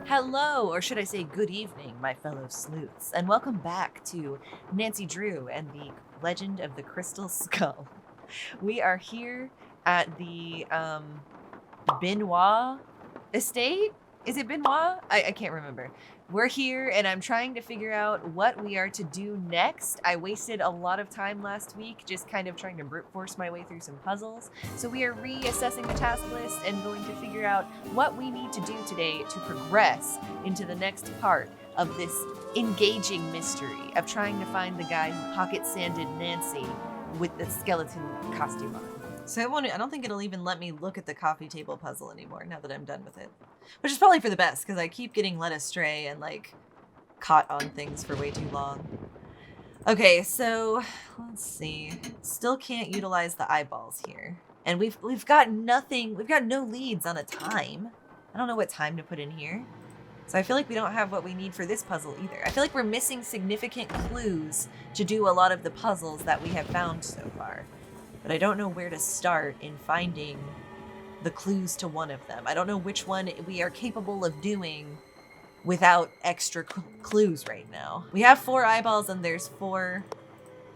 Hello, or should I say good evening, my fellow sleuths, and welcome back to Nancy Drew and the Legend of the Crystal Skull. We are here at the Benoit estate. Is it Benoit? I can't remember. We're here and I'm trying to figure out what we are to do next. I wasted a lot of time last week just kind of trying to brute force my way through some puzzles. So we are reassessing the task list and going to figure out what we need to do today to progress into the next part of this engaging mystery of trying to find the guy who pocket sanded Nancy with the skeleton costume on. So I don't think it'll even let me look at the coffee table puzzle anymore now that I'm done with it. Which is probably for the best, because I keep getting led astray and, caught on things for way too long. Okay, so let's see. Still can't utilize the eyeballs here. And we've got nothing, we've got no leads on a time. I don't know what time to put in here. So I feel like we don't have what we need for this puzzle either. I feel like we're missing significant clues to do a lot of the puzzles that we have found so far. But I don't know where to start in finding the clues to one of them. I don't know which one we are capable of doing without extra clues right now. We have 4 eyeballs and there's 4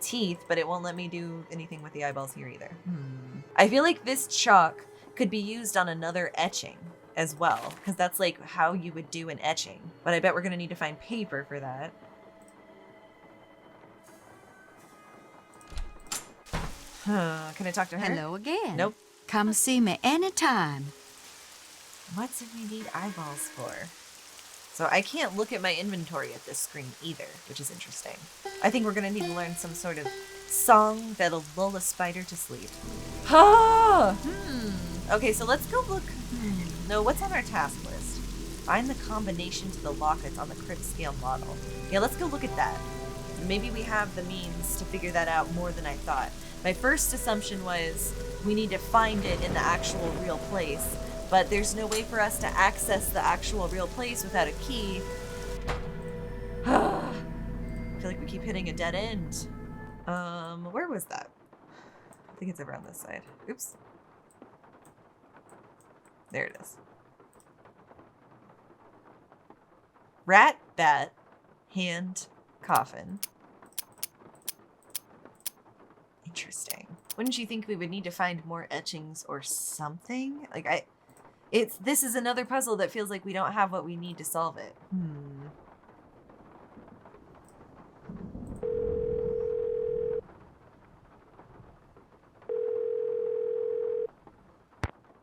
teeth, but it won't let me do anything with the eyeballs here either. I feel like this chalk could be used on another etching as well, because that's like how you would do an etching. But I bet we're gonna need to find paper for that. Can I talk to her? Hello again. Nope. Come see me anytime. What do we need eyeballs for? So I can't look at my inventory at this screen either, which is interesting. I think we're gonna need to learn some sort of song that'll lull a spider to sleep. Okay, so let's go look. No, what's on our task list? Find the combination to the lock that's on the crypt scale model. Yeah, let's go look at that. Maybe we have the means to figure that out more than I thought. My first assumption was we need to find it in the actual real place, but there's no way for us to access the actual real place without a key. I feel like we keep hitting a dead end. Where was that? I think it's over on this side. Oops. There it is. Rat, bat, hand, coffin. Interesting. Wouldn't you think we would need to find more etchings or something? This is another puzzle that feels like we don't have what we need to solve it.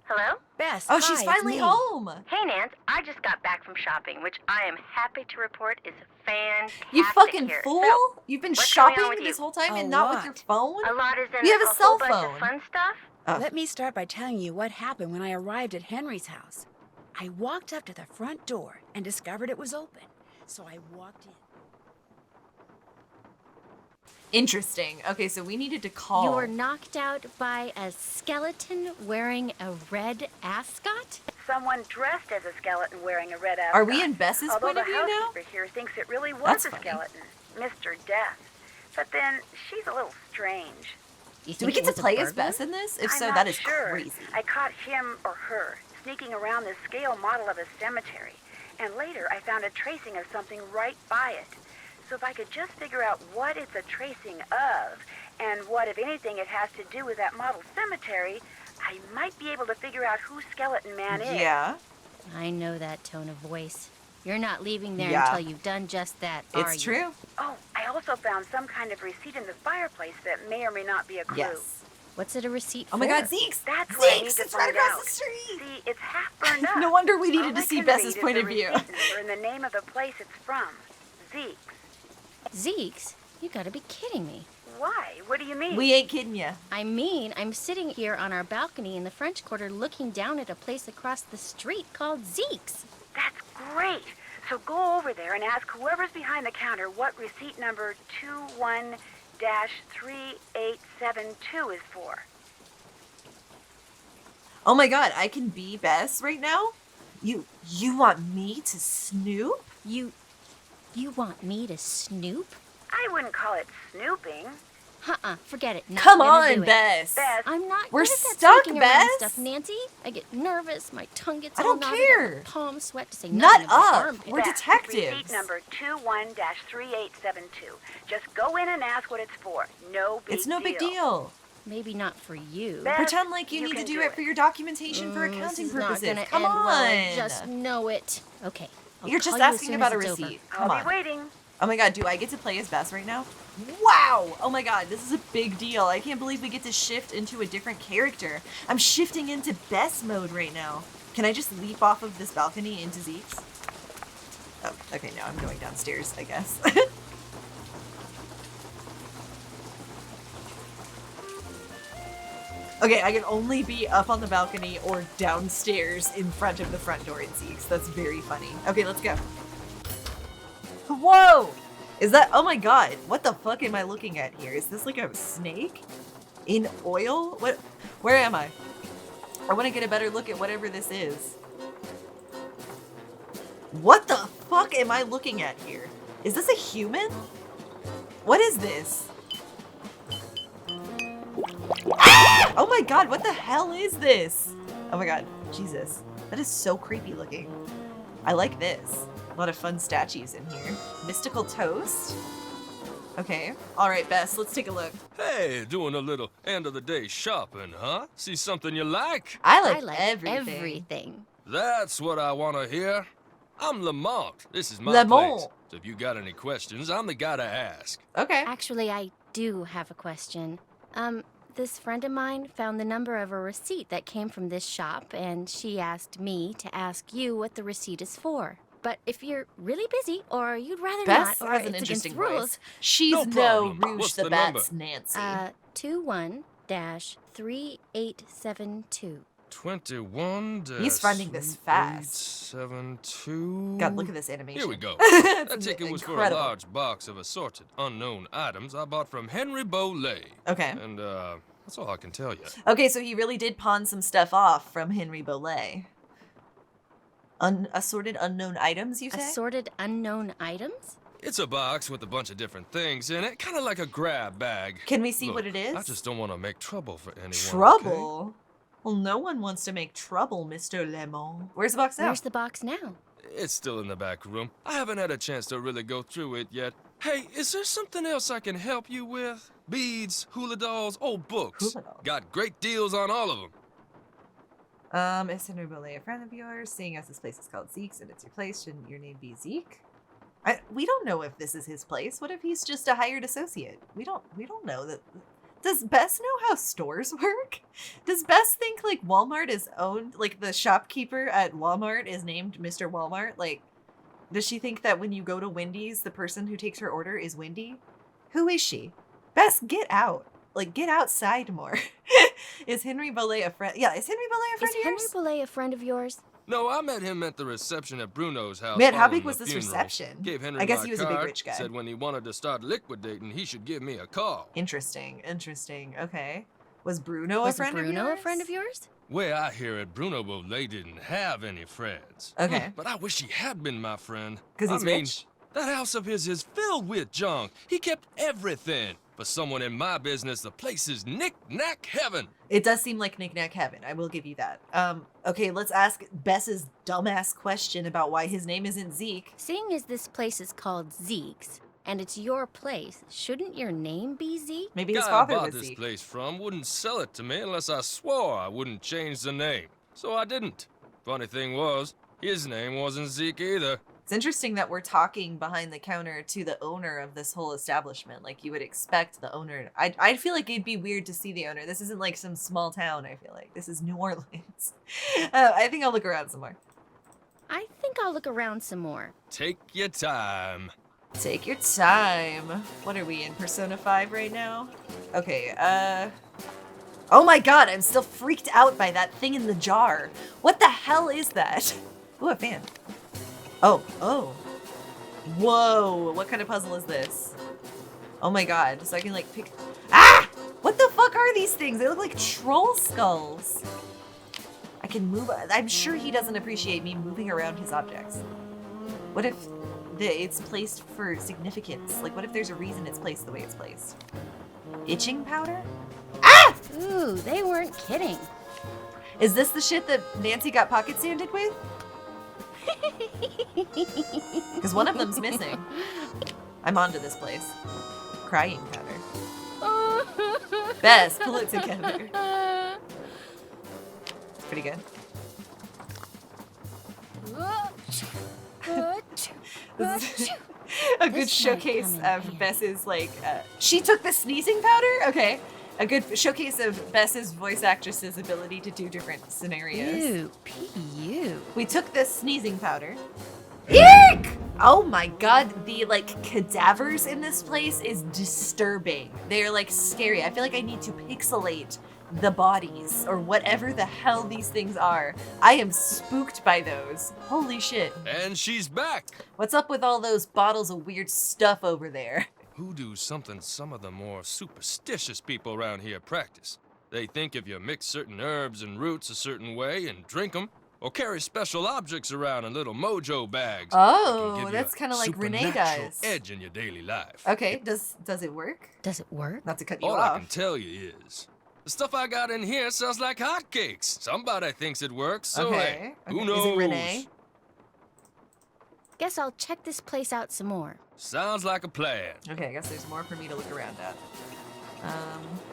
Hello? Bess, Oh, hi, she's it's finally me. home. Hey, Nance. I just got back from shopping, which I am happy to report is fantastic. You fucking here. fool! So, You've been what's going on shopping with this you? whole time A and not with lot. your phone? a lot is in We have a whole cell bunch phone. of fun stuff. Let me start by telling you what happened when I arrived at Henry's house. I walked up to the front door and discovered it was open. So I walked in. Interesting. Okay, so we needed to call. You were knocked out by a skeleton wearing a red ascot? Someone dressed as a skeleton wearing a red ascot. Are we in Bess's Although point of the view now? housekeeper here thinks it really was That's a funny. skeleton, Mr. Death. But then she's a little strange. Do we get to play as Bess in this? If I'm so, not that is sure. crazy. I caught him or her sneaking around the scale model of a cemetery, and later I found a tracing of something right by it. So if I could just figure out what it's a tracing of, and what, if anything, it has to do with that model cemetery, I might be able to figure out who Skeleton Man is. Yeah, I know that tone of voice. You're not leaving there Yeah. until you've done just that, are it's you? true. Oh, I also found some kind of receipt in the fireplace that may or may not be a clue. Yes. What's it a receipt for? Oh my God, Zeke's! That's what I need Zeke's! to It's right find across out. the street! See, it's half burned up. No wonder we needed All to I see can Bess's read is point the of view. receipt number and the name of the place it's from. Zeke's. Zeke's? You gotta be kidding me. Why? What do you mean? We ain't kidding ya. I mean, I'm sitting here on our balcony in the French Quarter looking down at a place across the street called Zeke's. That's great. So go over there and ask whoever's behind the counter what receipt number 21-3872 is for. Oh my God, I can be Bess right now? You want me to snoop? You want me to snoop? I wouldn't call it snooping. Forget it. Not Come gonna do on, it. Bess. Bess, I'm not We're good at that stuck, sneaking around Bess. stuff, Nancy. I get nervous, my tongue gets I all don't knotted care. up, my palms sweat to say Nut nothing of my up. armpits. We're Bess, detectives. Receipt number 21-3872. Just go in and ask what it's for. No big deal. It's no big deal. Maybe not for you. Bess, Pretend like you you need to can do do it it. for your documentation for accounting this is purposes. Not gonna Come end on. well, I just know it. Okay. I'll You're call just you as asking soon about a as it's over. receipt. Come I'll on. be waiting. Oh my god, do I get to play as Bess right now? Wow! Oh my god, this is a big deal. I can't believe we get to shift into a different character. I'm shifting into Bess mode right now. Can I just leap off of this balcony into Zeke's? Oh, okay, now I'm going downstairs, I guess. Okay, I can only be up on the balcony or downstairs in front of the front door in Zeke's. That's very funny. Okay, let's go. Whoa! Is that, oh my god, what the fuck am I looking at here? Is this like a snake? In oil? What, where am I? I want to get a better look at whatever this is. What the fuck am I looking at here? Is this a human? What is this? Ah! Oh my god, what the hell is this? Oh my god, Jesus. That is so creepy looking. I like this. A lot of fun statues in here. Mystical toast? Okay. Alright, Bess, let's take a look. Hey, doing a little end of the day shopping, huh? See something you like? I I like, like everything. That's what I want to hear. I'm Lamont. This is my Lamont. place. So if you got any questions, I'm the guy to ask. Okay. Actually, I do have a question. This friend of mine found the number of a receipt that came from this shop, and she asked me to ask you what the receipt is for. But if you're really busy, or you'd rather Bess not, or has an it's interesting against rules, voice. She's No no, problem. Rouge What's the, the Bats number? Nancy. 21-3872. 21 He's finding this fast. 72. God, look at this animation. Here we go. It's That ticket was incredible. for a large box of assorted unknown items I bought from Henry Bolet. Okay. And, that's all I can tell you. Okay, so he really did pawn some stuff off from Henry Bolet. Assorted unknown items, you say? Assorted unknown items? It's a box with a bunch of different things in it, kind of like a grab bag. Can we see Look, what it is? I just don't want to make trouble for anyone. Okay? Trouble? Well, no one wants to make trouble, Mr. Lemon. Where's the box now? Where's the box now? It's still in the back room. I haven't had a chance to really go through it yet. Hey, is there something else I can help you with? Beads, hula dolls, old books. Hula dolls. Got great deals on all of them. Is Henry Bolet a friend of yours? Seeing as this place is called Zeke's and it's your place, shouldn't your name be Zeke? We don't know if this is his place. What if he's just a hired associate? We don't know that. Does Bess know how stores work? Does Bess think like Walmart is owned, like the shopkeeper at Walmart is named Mr. Walmart? Like, does she think that when you go to Wendy's, the person who takes her order is Wendy? Who is she? Bess, get out. Like, get outside more. Is Henry Bolet a friend? Yeah, is Henry Bolet a friend Is of Henry yours? Bolet a friend of yours? No, I met him at the reception at Bruno's house. Man, how following big was the this funeral. reception? Gave Henry I guess my he was a big card, rich guy. Said when he wanted to start liquidating, he should give me a call. Interesting. Okay. Was Bruno Was a friend Bruno of yours? a friend of yours? Way I hear it, Bruno Bolet didn't have any friends. Okay. But I wish he had been my friend. 'Cause he's I mean, rich? that house of his is filled with junk. He kept everything. For someone in my business, the place is knick-knack heaven. It does seem like knick-knack heaven. I will give you that. Okay, let's ask Bess's dumbass question about why his name isn't Zeke. Seeing as this place is called Zeke's, and it's your place, shouldn't your name be Zeke? Maybe his Guy I father bought was this Zeke. place from wouldn't sell it to me unless I swore I wouldn't change the name. So I didn't. Funny thing was, his name wasn't Zeke either. It's interesting that we're talking behind the counter to the owner of this whole establishment. Like, you would expect the owner. I feel like it'd be weird to see the owner. This isn't like some small town, I feel like. This is New Orleans. I think I'll look around some more. I think I'll look around some more. Take your time. Take your time. What are we in, Persona 5 right now? Okay, oh my god, I'm still freaked out by that thing in the jar. What the hell is that? Ooh, a fan. Oh. Whoa, what kind of puzzle is this? Oh my god, so I can like pick... Ah! What the fuck are these things? They look like troll skulls. I can move... I'm sure he doesn't appreciate me moving around his objects. What if it's placed for significance? Like, what if there's a reason it's placed the way it's placed? Itching powder? Ooh, they weren't kidding. Is this the shit that Nancy got pocket sanded with? Because one of them's missing. I'm onto this place. Crying powder. Bess, pull it together. It's pretty good. This is a good This showcase might come in of handy. Bess's, like, she took the sneezing powder? Okay. A good showcase of Bess's voice actress's ability to do different scenarios. Ew, P.U. We took this sneezing powder. Eek! Oh my god, the, like, cadavers in this place is disturbing. They're, like, scary. I feel like I need to pixelate the bodies or whatever the hell these things are. I am spooked by those. Holy shit. And she's back. What's up with all those bottles of weird stuff over there? Hoodoo's something some of the more superstitious people around here practice. They think if you mix certain herbs and roots a certain way and drink them, or carry special objects around in little mojo bags, it can Oh, give you that's a kind of like Renee supernatural does. edge in your daily life. Okay, does it work? Does it work? Not to cut you All I can off. tell you is, the stuff I got in here sells like hotcakes. Somebody thinks it works, so hey, who knows? Is it Renee? Guess I'll check this place out some more. Sounds like a plan. Okay, I guess there's more for me to look around at.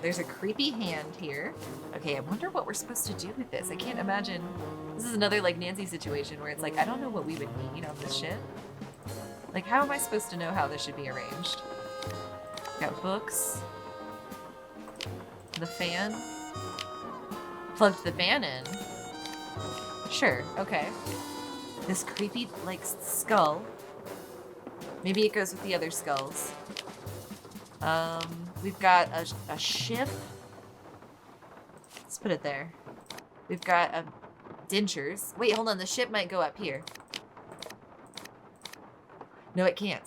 There's a creepy hand here. Okay, I wonder what we're supposed to do with this. I can't imagine. This is another like Nancy situation where it's like, I don't know what we would need on this shit. Like, how am I supposed to know how this should be arranged? Got books. The fan. Plugged the fan in. Sure, okay. This creepy, like, skull. Maybe it goes with the other skulls. We've got a ship. Let's put it there. We've got dentures. Wait, hold on. The ship might go up here. No, it can't.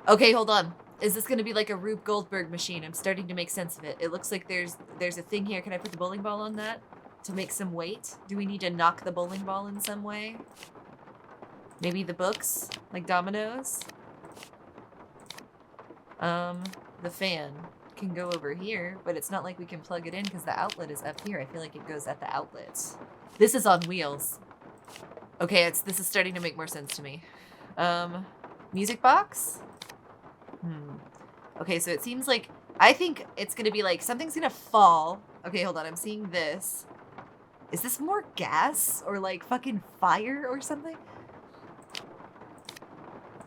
Okay, hold on. Is this going to be like a Rube Goldberg machine? I'm starting to make sense of it. It looks like there's a thing here. Can I put the bowling ball on that to make some weight? Do we need to knock the bowling ball in some way? Maybe the books, like dominoes? The fan can go over here, but it's not like we can plug it in because the outlet is up here. I feel like it goes at the outlet. This is on wheels. Okay, this is starting to make more sense to me. Music box? Okay, so it seems like, I think it's gonna be like, something's gonna fall. Okay, hold on, I'm seeing this. Is this more gas or like fucking fire or something?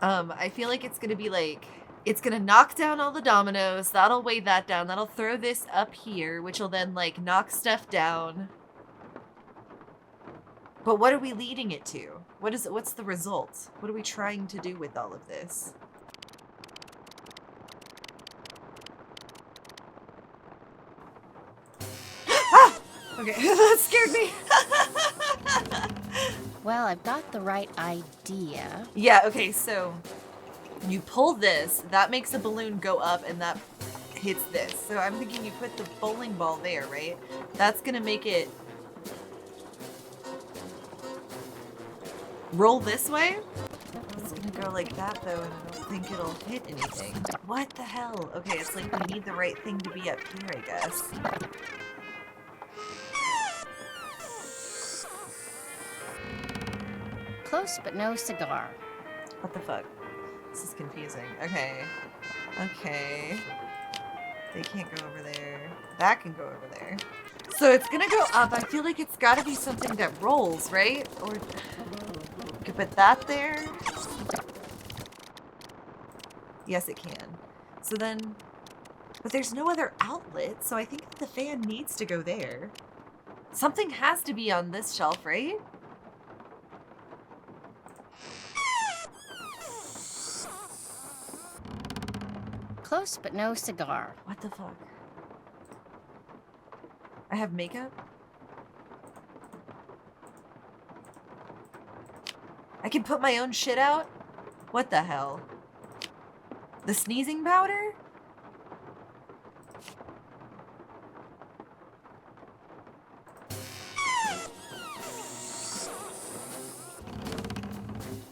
I feel like it's gonna be like, it's gonna knock down all the dominoes. That'll weigh that down. That'll throw this up here, which will then like knock stuff down. But what are we leading it to? What's the result? What are we trying to do with all of this? Ah! Okay, that scared me. Well, I've got the right idea. Yeah, okay, so you pull this, that makes the balloon go up, and that hits this. So I'm thinking you put the bowling ball there, right? That's gonna make it roll this way. It's gonna go like that, though, and I don't think it'll hit anything. What the hell? Okay, it's like we need the right thing to be up here, I guess. Close but no cigar. What the fuck? This is confusing. Okay. Okay. They can't go over there. That can go over there. So it's gonna go up. I feel like it's gotta be something that rolls, right? Or could put that there. Yes, it can. So then, but there's no other outlet, so I think the fan needs to go there. Something has to be on this shelf, right? Close but no cigar. What the fuck? I have makeup? I can put my own shit out? What the hell? The sneezing powder?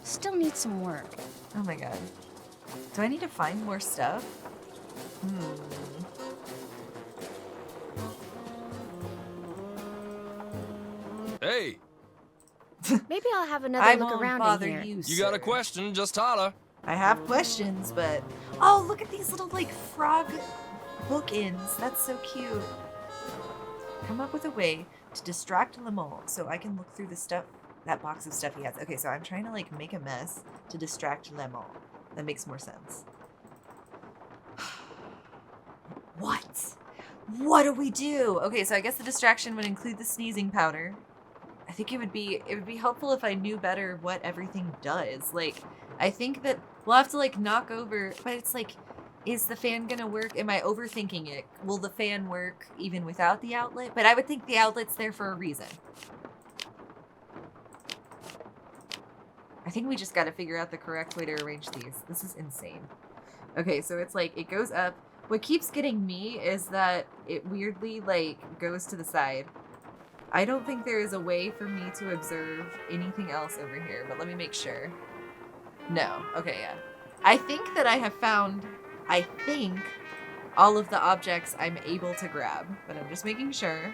Still needs some work. Oh my god. Do I need to find more stuff? Hey, Maybe I'll have another I look won't around bother in here. you, you got a sir. question? Just holler. I have questions, but... Oh, look at these little, like, frog bookends. That's so cute. Come up with a way to distract Lamont so I can look through the stuff, that box of stuff he has. Okay, so I'm trying to, like, make a mess to distract Lamont. That makes more sense. What? What do we do? Okay, so I guess the distraction would include the sneezing powder. I think it would be helpful if I knew better what everything does. Like, I think that we'll have to like knock over, but it's like, is the fan gonna work? Am I overthinking it? Will the fan work even without the outlet? But I would think the outlet's there for a reason. I think we just gotta figure out the correct way to arrange these. This is insane. Okay, so it's like, it goes up. What keeps getting me is that it weirdly like goes to the side. I don't think there is a way for me to observe anything else over here, but let me make sure. No. Okay, yeah. I think that I have found, all of the objects I'm able to grab, but I'm just making sure.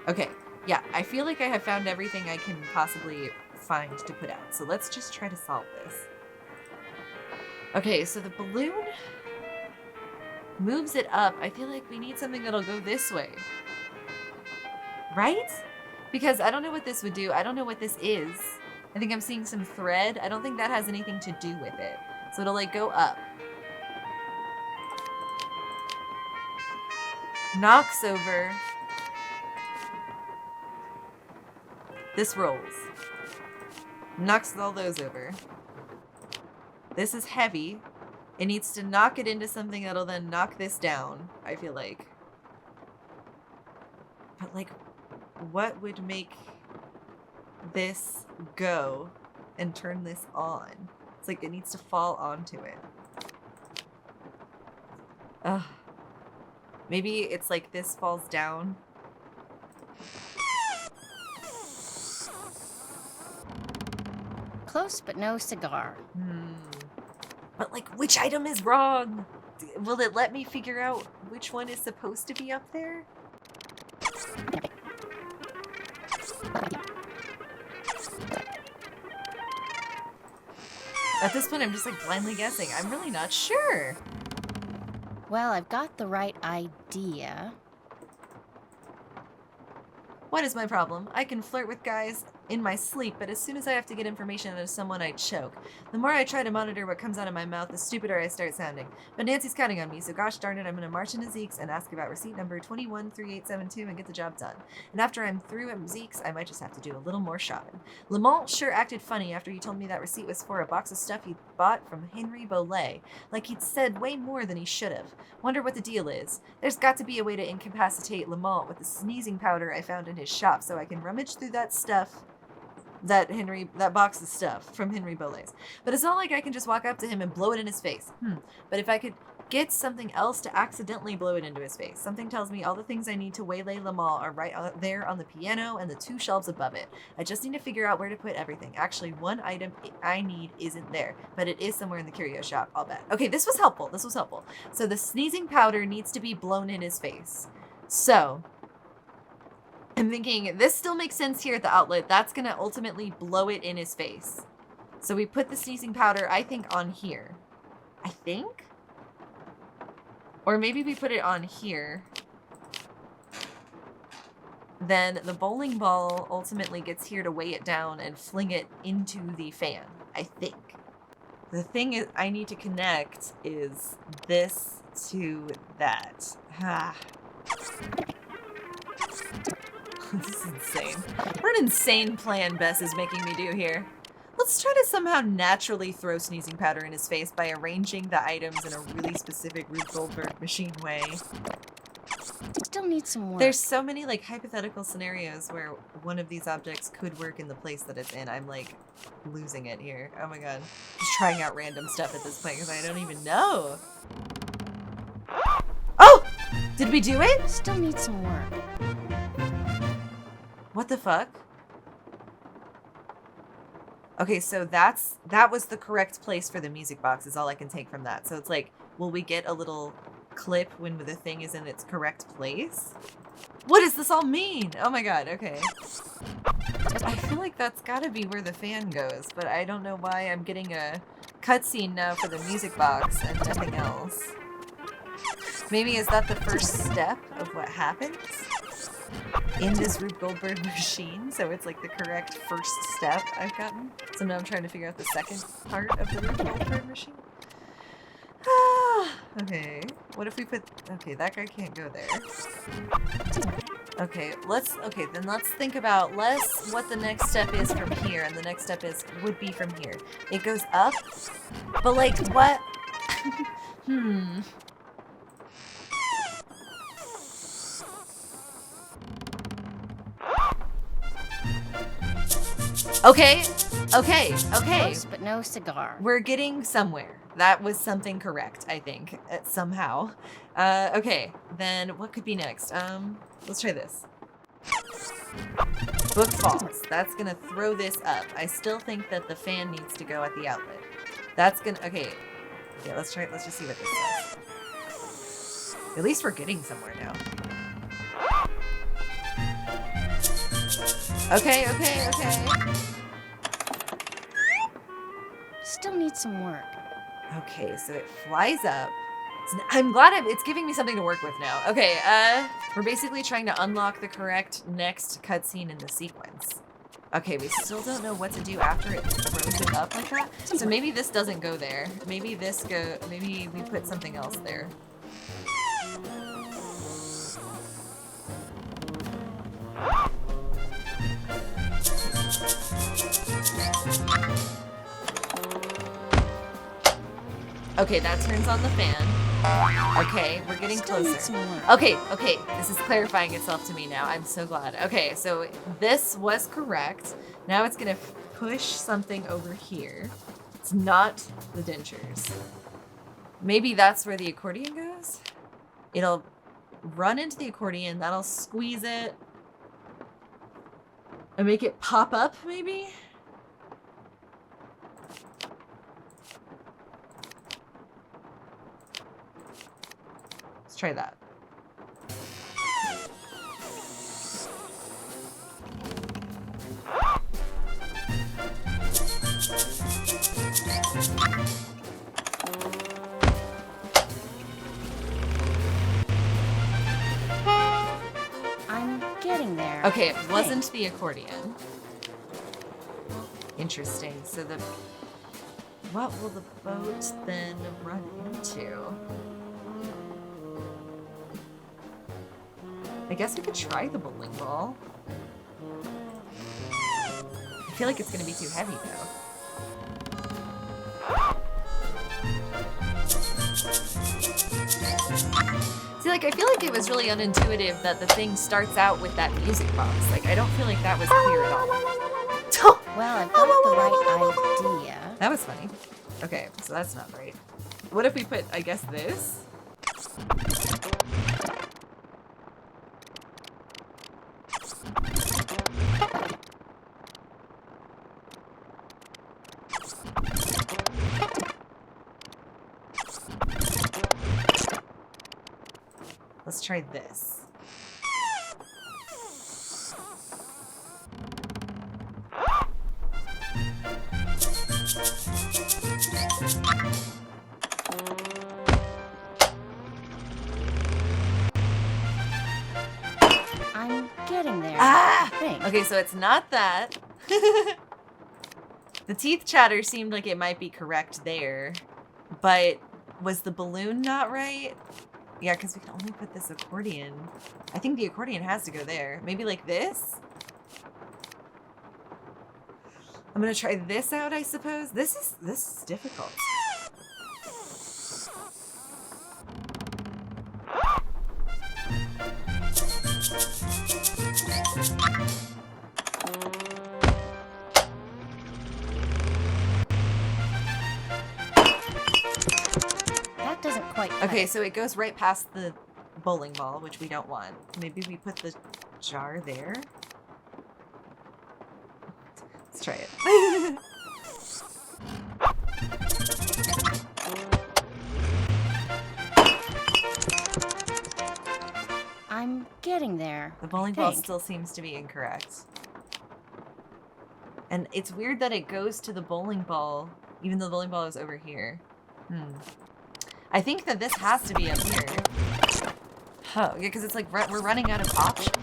Okay, yeah, I feel like I have found everything I can possibly find to put out. So let's just try to solve this. Okay, so the balloon moves it up. I feel like we need something that'll go this way. Right? Because I don't know what this would do. I don't know what this is. I think I'm seeing some thread. I don't think that has anything to do with it. So it'll like go up. Knocks over. This rolls. Knocks all those over. This is heavy. It needs to knock it into something that'll then knock this down, I feel like. But like, what would make this go and turn this on? It's like it needs to fall onto it. Ugh. Maybe it's like this falls down. Close but no cigar. But like, which item is wrong? Will it let me figure out which one is supposed to be up there? At this point, I'm just like blindly guessing. I'm really not sure. Well, I've got the right idea. What is my problem? I can flirt with guys in my sleep, but as soon as I have to get information out of someone, I choke. The more I try to monitor what comes out of my mouth, the stupider I start sounding. But Nancy's counting on me, so gosh darn it, I'm gonna march into Zeke's and ask about receipt number 213872 and get the job done. And after I'm through at Zeke's, I might just have to do a little more shopping. Lamont sure acted funny after he told me that receipt was for a box of stuff he'd bought from Henry Bolet. Like he'd said way more than he should have. Wonder what the deal is. There's got to be a way to incapacitate Lamont with the sneezing powder I found in his shop so I can rummage through that stuff, that box of stuff from Henry Bolet's. But it's not like I can just walk up to him and blow it in his face. But if I could get something else to accidentally blow it into his face. Something tells me all the things I need to waylay Lamont are right out there on the piano and the 2 shelves above it. I just need to figure out where to put everything. Actually, one item I need isn't there, but it is somewhere in the curio shop, I'll bet. Okay, this was helpful. So the sneezing powder needs to be blown in his face. So I'm thinking this still makes sense here at the outlet. That's going to ultimately blow it in his face. So we put the sneezing powder, I think, on here. I think? Or maybe we put it on here. Then the bowling ball ultimately gets here to weigh it down and fling it into the fan, I think. The thing is, I need to connect is this to that. This is insane. What an insane plan Bess is making me do here. Let's try to somehow naturally throw sneezing powder in his face by arranging the items in a really specific Rube Goldberg machine way. Still need some work. There's so many like hypothetical scenarios where one of these objects could work in the place that it's in. I'm like losing it here. Oh my god. Just trying out random stuff at this point because I don't even know. Oh! Did we do it? Still need some work. What the fuck? Okay, so that was the correct place for the music box is all I can take from that. So it's like, will we get a little clip when the thing is in its correct place? What does this all mean? Oh my god, okay. I feel like that's gotta be where the fan goes, but I don't know why I'm getting a cutscene now for the music box and nothing else. Maybe is that the first step of what happens in this Rube Goldberg machine? So it's like the correct first step I've gotten. So now I'm trying to figure out the second part of the Rube Goldberg machine. Okay, what if we put... Okay, that guy can't go there. Okay, then let's think about what the next step is from here, and the next step would be from here. It goes up, but like what? Okay. Close, but no cigar. We're getting somewhere. That was something correct, I think, somehow. Okay, then what could be next? Let's try this. Book falls. That's gonna throw this up. I still think that the fan needs to go at the outlet. That's gonna, okay. Yeah, let's just see what this says. At least we're getting somewhere now. Okay. Still needs some work. Okay, so it flies up. I'm glad it's giving me something to work with now. Okay, we're basically trying to unlock the correct next cutscene in the sequence. Okay, we still don't know what to do after it throws it up like that. So maybe this doesn't go there. Maybe maybe we put something else there. Okay, that turns on the fan. Okay, we're getting closer. Okay, this is clarifying itself to me now. I'm so glad. Okay, so this was correct. Now it's gonna push something over here. It's not the dentures. Maybe that's where the accordion goes? It'll run into the accordion, that'll squeeze it and make it pop up, maybe? Try that. I'm getting there. Okay, it wasn't the accordion. Interesting. So what will the boat then run into? I guess we could try the bowling ball. I feel like it's gonna be too heavy though. See, like, I feel like it was really unintuitive that the thing starts out with that music box. Like, I don't feel like that was clear at all. Well, I've got the right idea. That was funny. Okay, so that's not right. What if we put, I guess, this? Let's try this. I'm getting there. Ah! I think. Okay, so it's not that. The teeth chatter seemed like it might be correct there, but was the balloon not right? Yeah, because we can only put this accordion. I think the accordion has to go there. Maybe like this? I'm gonna try this out, I suppose. This is difficult. That doesn't quite cut Okay, it. so it goes right past the bowling ball, which we don't want. Maybe we put the jar there? Let's try it. I'm getting there. The bowling I ball think. still seems to be incorrect. And it's weird that it goes to the bowling ball, even though the bowling ball is over here. I think that this has to be up here. Oh, yeah, because it's like we're running out of options.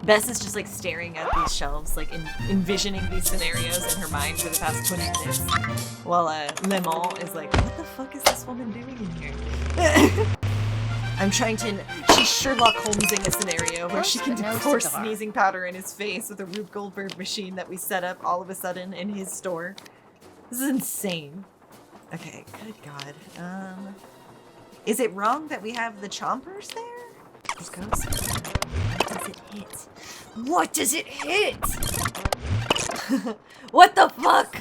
Bess is just like staring at these shelves, like envisioning these scenarios in her mind for the past 20 minutes. While Lemon is like, what the fuck is this woman doing in here? I'm trying to... She's Sherlock Holmesing a scenario where she can pour sneezing powder in his face with a Rube Goldberg machine that we set up all of a sudden in his store. This is insane. Okay, good God. Is it wrong that we have the chompers there? It goes... What does it hit? What does it hit? What the fuck?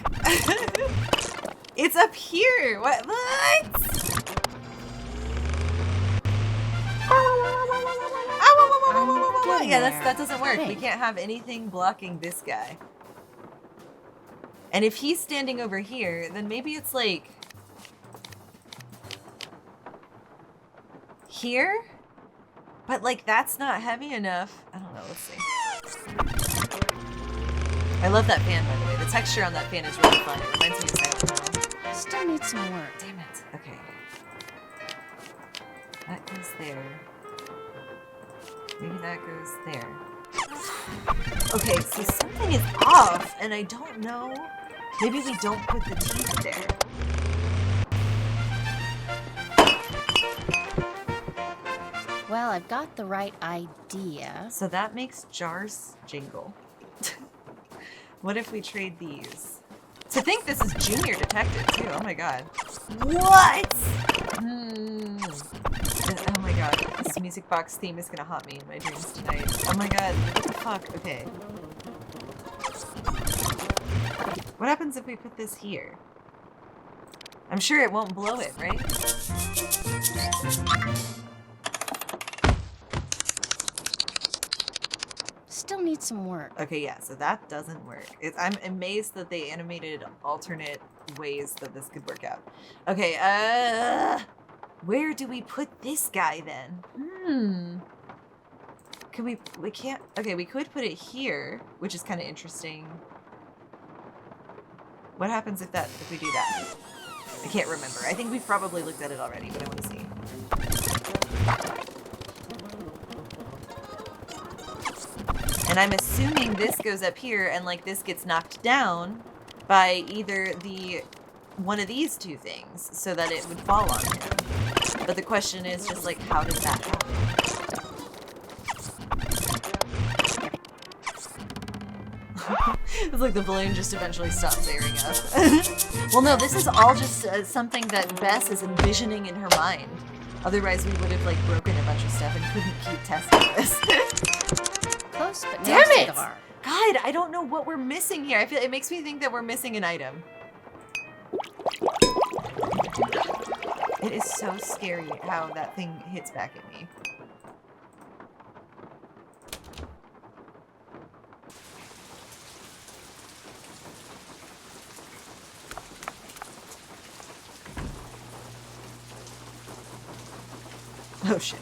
It's up here. What? Yeah, that doesn't work. We can't have anything blocking this guy. And if he's standing over here, then maybe it's like here? But like that's not heavy enough. I don't know, let's see. I love that fan, by the way. The texture on that fan is really fun. It reminds me of Silent Hill. Still needs some work. Damn it. Okay. That goes there. Maybe that goes there. Okay, so something is off, and I don't know. Maybe we don't put the teeth there. Well, I've got the right idea. So that makes jars jingle. What if we trade these? To think this is Junior Detective, too. Oh my god. What? Oh my god. This music box theme is gonna haunt me in my dreams tonight. Oh my god. What the fuck? Okay. What happens if we put this here? I'm sure it won't blow it, right? Still needs some work. Okay, yeah, so that doesn't work. I'm amazed that they animated alternate ways that this could work out. Okay, where do we put this guy then? Can we can't, okay, we could put it here, which is kind of interesting. What happens if we do that? I can't remember. I think we've probably looked at it already, but I want to see. And I'm assuming this goes up here and like this gets knocked down by either one of these two things so that it would fall on him. But the question is just like, how does that happen? It's like the balloon just eventually stops airing up. Well, no, this is all just something that Bess is envisioning in her mind. Otherwise, we would have like broken a bunch of stuff and couldn't keep testing this. Close, but no Damn it! cigar. God, I don't know what we're missing here. I feel it makes me think that we're missing an item. It is so scary how that thing hits back at me. Oh shit.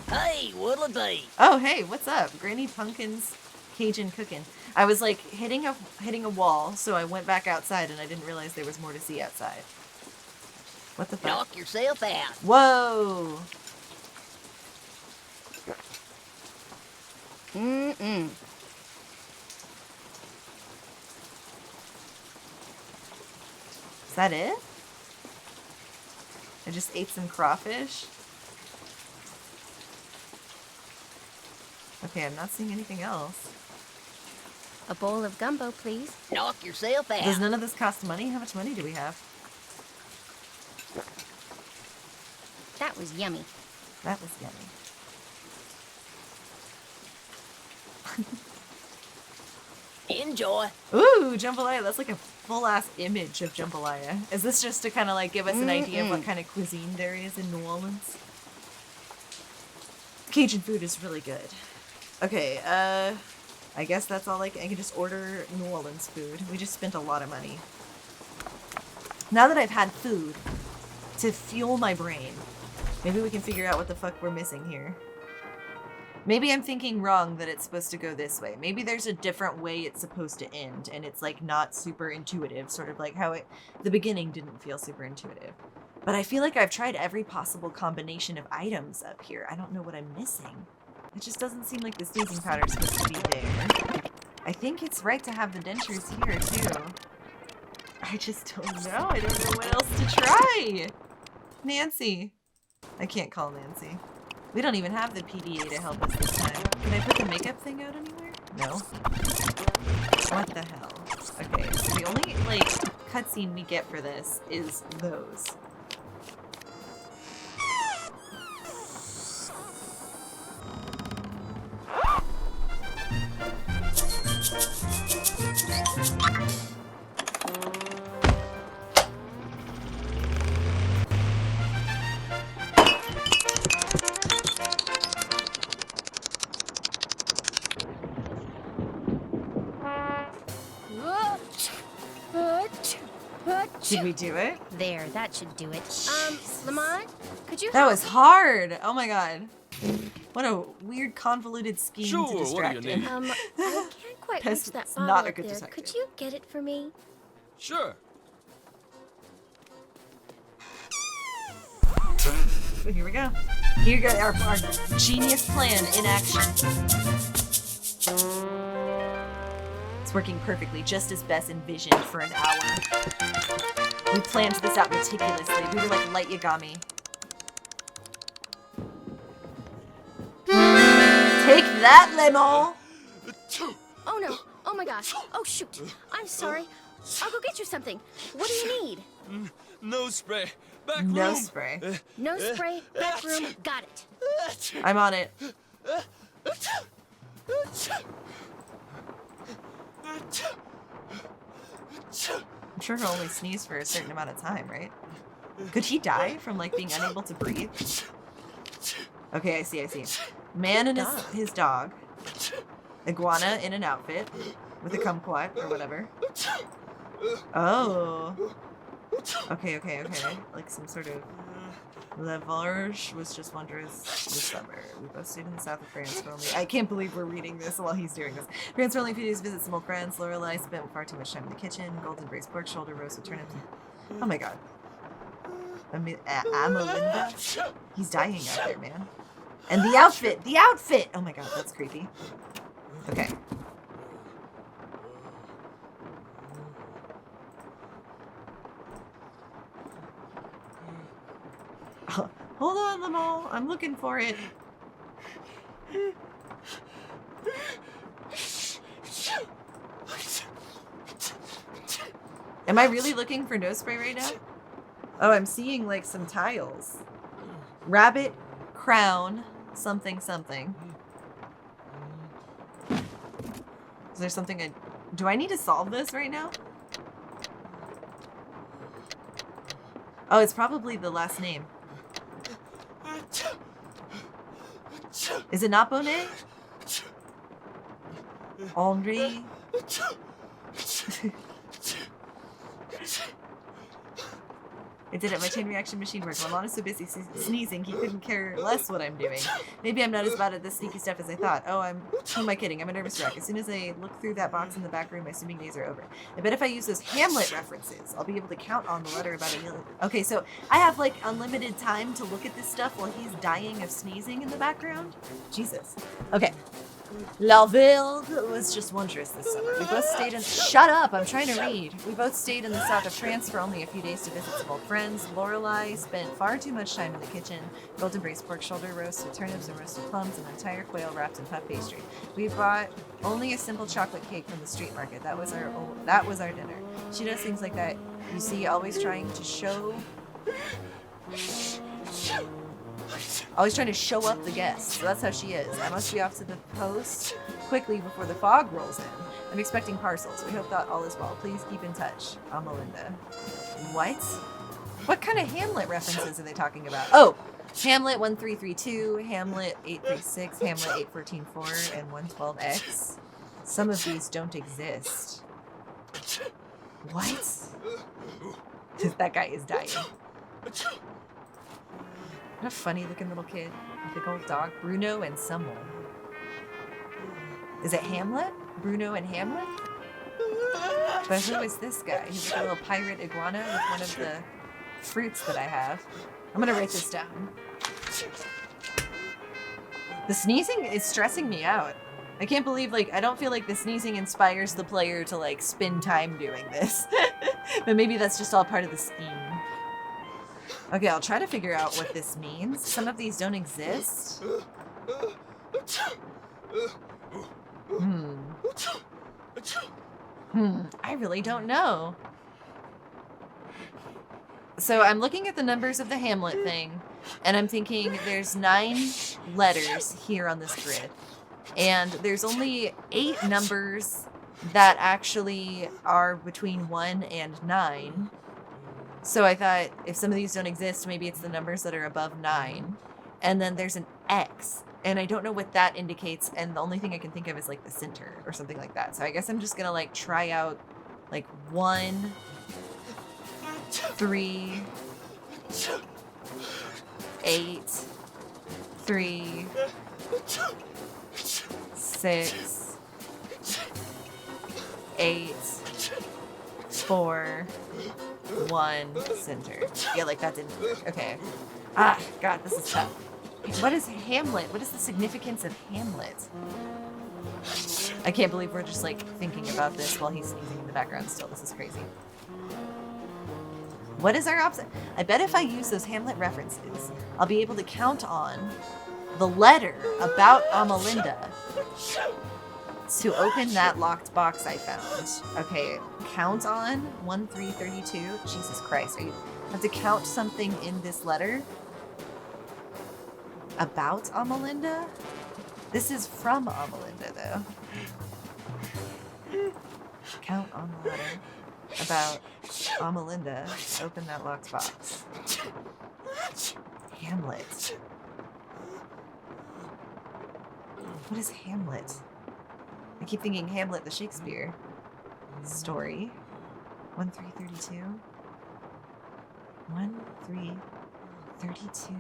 Hey, what'll it be? Oh hey, what's up? Granny Pumpkin's Cajun cooking. I was like hitting a wall, so I went back outside and I didn't realize there was more to see outside. What the fuck? Knock yourself out. Whoa! Is that it? I just ate some crawfish. Okay, I'm not seeing anything else. A bowl of gumbo, please. Knock yourself out. Does none of this cost money? How much money do we have? That was yummy. That was yummy. Enjoy. Ooh, jambalaya. That's like a full-ass image of jambalaya. Is this just to kind of like give us an idea of what kind of cuisine there is in New Orleans? Cajun food is really good. Okay, I guess that's all I can just order New Orleans food. We just spent a lot of money. Now that I've had food to fuel my brain, Maybe we can figure out what the fuck we're missing here. Maybe I'm thinking wrong that it's supposed to go this way. Maybe there's a different way it's supposed to end, and it's like not super intuitive, sort of like how the beginning didn't feel super intuitive. But I feel like I've tried every possible combination of items up here. I don't know what I'm missing. It just doesn't seem like the sneezing powder is supposed to be there. I think it's right to have the dentures here, too. I just don't know. I don't know what else to try. Nancy. I can't call Nancy. We don't even have the PDA to help us this time. Can I put the makeup thing out anywhere? No. What the hell? Okay, so the only, like, cutscene we get for this is those. Did we do it? There, that should do it. Lamont, could you That help? was hard! Oh my god. What a weird convoluted scheme to Sure, what do distract you him. need? I can't quite Bess reach that is bottle not a up good there. detective. Could you get it for me? Sure. So here we go. Here you go, our genius plan in action. It's working perfectly, just as Bess envisioned for an hour. We planned this out meticulously. We were like light Yagami. Take that, Lemon! Oh no! Oh my gosh! Oh shoot! I'm sorry. I'll go get you something. What do you need? Nose spray. Back No room. spray. No spray. Back room. Got it. I'm on it. I'm sure he'll only sneeze for a certain amount of time, right? Could he die from, like, being unable to breathe? Okay, I see. Man and his dog. Iguana in an outfit. With a kumquat, or whatever. Oh. Okay. Like some sort of... Lavarge was just wondrous this summer. We both stayed in the south of France for only... I can't believe we're reading this while he's doing this. France for only a few days to visit some old friends. Lorelei spent far too much time in the kitchen. Golden braised pork shoulder, roast with turnips. Oh my god. Amelinda? He's dying out there, man. And the outfit! The outfit! Oh my god, that's creepy. Okay. Hold on, Lamont. I'm looking for it. Am I really looking for nose spray right now? Oh, I'm seeing like some tiles. Rabbit, crown, something. Is there something do I need to solve this right now? Oh, it's probably the last name. Is it not Bonnet? Henri? I did it. My chain reaction machine worked. Lamont is so busy sneezing, he couldn't care less what I'm doing. Maybe I'm not as bad at this sneaky stuff as I thought. Who am I kidding? I'm a nervous wreck. As soon as I look through that box in the back room, my swimming days are over. I bet if I use those Hamlet references, I'll be able to count on the letter about a million. Okay, so I have like unlimited time to look at this stuff while he's dying of sneezing in the background? Jesus. Okay. La Ville was just wondrous this summer. We both stayed in... Shut up! I'm trying to read. We both stayed in the south of France for only a few days to visit some old friends. Lorelei spent far too much time in the kitchen. Golden braised pork shoulder, roasted turnips, and roasted plums, and an entire quail wrapped in puff pastry. We bought only a simple chocolate cake from the street market. That was our dinner. She does things like that. You see, always trying to show up the guests. So that's how she is. I must be off to the post quickly before the fog rolls in. I'm expecting parcels. We hope that all is well. Please keep in touch. Melinda. What? What kind of Hamlet references are they talking about? Oh! Hamlet 1332, Hamlet 836, Hamlet 8144, and 112X. Some of these don't exist. What? That guy is dying. What a funny looking little kid. A big old dog. Bruno and someone. Is it Hamlet? Bruno and Hamlet? But who is this guy? He's like a little pirate iguana with one of the fruits that I have. I'm gonna write this down. The sneezing is stressing me out. I can't believe, like, I don't feel like the sneezing inspires the player to, like, spend time doing this. But maybe that's just all part of the scheme. Okay, I'll try to figure out what this means. Some of these don't exist. I really don't know. So I'm looking at the numbers of the Hamlet thing, and I'm thinking there's 9 letters here on this grid. And there's only 8 numbers that actually are between 1 and 9. So I thought if some of these don't exist, maybe it's the numbers that are above 9. And then there's an X, and I don't know what that indicates, and the only thing I can think of is like the center or something like that. So I guess I'm just gonna like try out like 1, 3, 8, 3, 6, 8, 4, 1, center. Yeah, like that didn't work. Okay. Ah, God, this is tough. What is Hamlet? What is the significance of Hamlet? I can't believe we're just like thinking about this while he's sneezing in the background still. This is crazy. What is our opposite? I bet if I use those Hamlet references, I'll be able to count on the letter about Amalinda to open that locked box I found. Okay, count on 1, 3, 32. Jesus Christ, I have to count something in this letter about Amalinda? This is from Amalinda, though. Count on the letter about Amalinda. Open that locked box. Hamlet. What is Hamlet? I keep thinking Hamlet the Shakespeare story. 1, 3, 32. 1, 3, 32.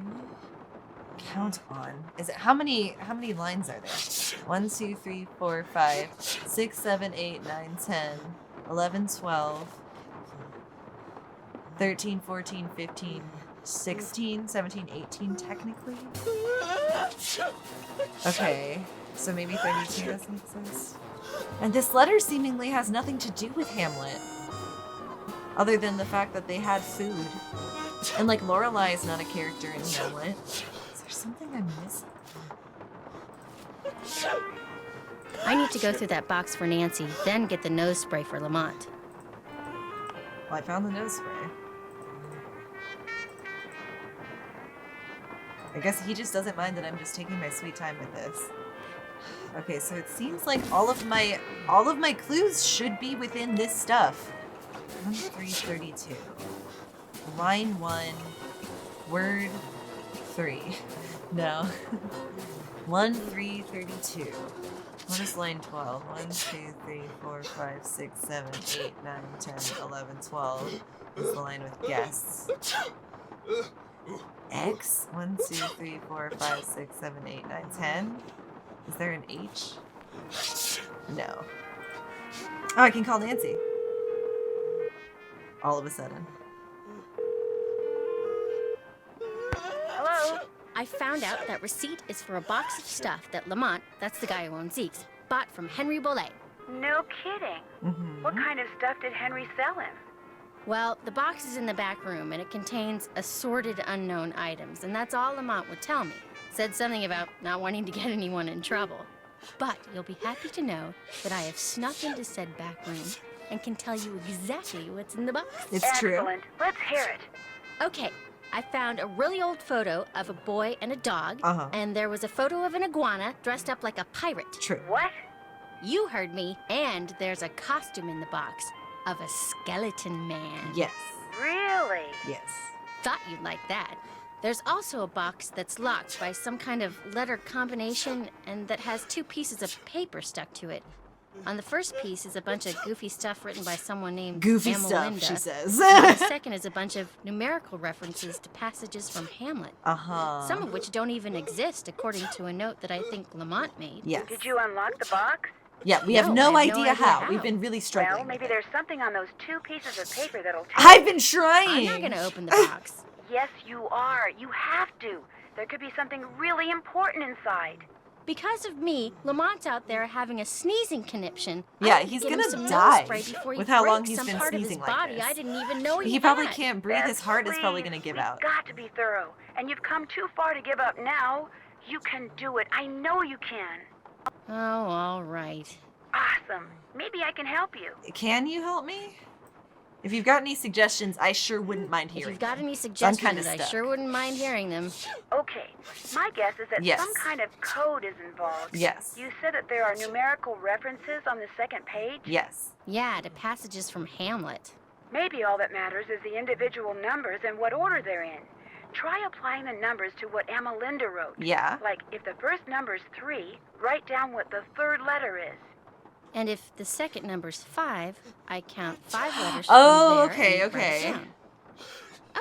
Count on. Is it how many lines are there? 1, 2, 3, 4, 5, 6, 7, 8, 9, 10, 11, 12, 13, 14, 15, 16, 17, 18 technically. Okay, so maybe 32 doesn't exist. And this letter seemingly has nothing to do with Hamlet, other than the fact that they had food. And like Lorelai is not a character in Hamlet. Is there something I'm missing? I need to go through that box for Nancy, then get the nose spray for Lamont. Well, I found the nose spray. I guess he just doesn't mind that I'm just taking my sweet time with this. Okay, so it seems like all of my clues should be within this stuff. 1, 3, 32. Line 1, word 3. No. 1, 3, 32. What is line 12? 1, 2, 3, 4, 5, 6, 7, 8, 9, 10, 11, 12. Is the line with guests. X? 1, 2, 3, 4, 5, 6, 7, 8, 9, 10. Is there an H? No. Oh, I can call Nancy. All of a sudden. Hello? I found out that receipt is for a box of stuff that Lamont, that's the guy who owns Zeke's, bought from Henry Bollet. No kidding. Mm-hmm. What kind of stuff did Henry sell him? Well, the box is in the back room, and it contains assorted unknown items, and that's all Lamont would tell me. Said something about not wanting to get anyone in trouble. But you'll be happy to know that I have snuck into said back room and can tell you exactly what's in the box. It's true. Excellent. Let's hear it. Okay, I found a really old photo of a boy and a dog, Uh-huh. and there was a photo of an iguana dressed up like a pirate. True. What? You heard me, and there's a costume in the box of a skeleton man. Yes. Really? Yes. Thought you'd like that. There's also a box that's locked by some kind of letter combination and that has 2 pieces of paper stuck to it. On the first piece is a bunch of goofy stuff written by someone named Goofy Amalinda. stuff, she says. And the second is a bunch of numerical references to passages from Hamlet. Uh-huh. Some of which don't even exist, according to a note that I think Lamont made. Yes. Did you unlock the box? Yeah, we have No, no I have no idea idea how. how. We've been really struggling. Well, maybe with it. there's something on those 2 pieces of paper that'll tell I've been trying. I'm not gonna open the box. Yes, you are. You have to. There could be something really important inside. Because of me, Lamont's out there having a sneezing conniption. Yeah, I had to he's give him gonna some die nose spray before he with how long breaks he's some been part of his sneezing like body this. I didn't even know he probably had. can't breathe. His heart is probably Please, gonna give we've out. got to be thorough. And you've come too far to give up now. You can do it. I know you can. Oh, all right. Awesome. Maybe I can help you. Can you help me? If you've got any suggestions, I sure wouldn't mind If hearing. you've got them. any kinda suggestions, I stuck. sure wouldn't mind hearing them. Okay. My guess is that Yes. some kind of code is involved. Yes. You said that there are numerical references on the second page? Yes. Yeah, to passages from Hamlet. Maybe all that matters is the individual numbers and what order they're in. Try applying the numbers to what Amalinda wrote. Yeah. Like, if the first number's 3, write down what the third letter is. And if the second number's 5, I count 5 letters Oh, from there okay, and write it okay. down.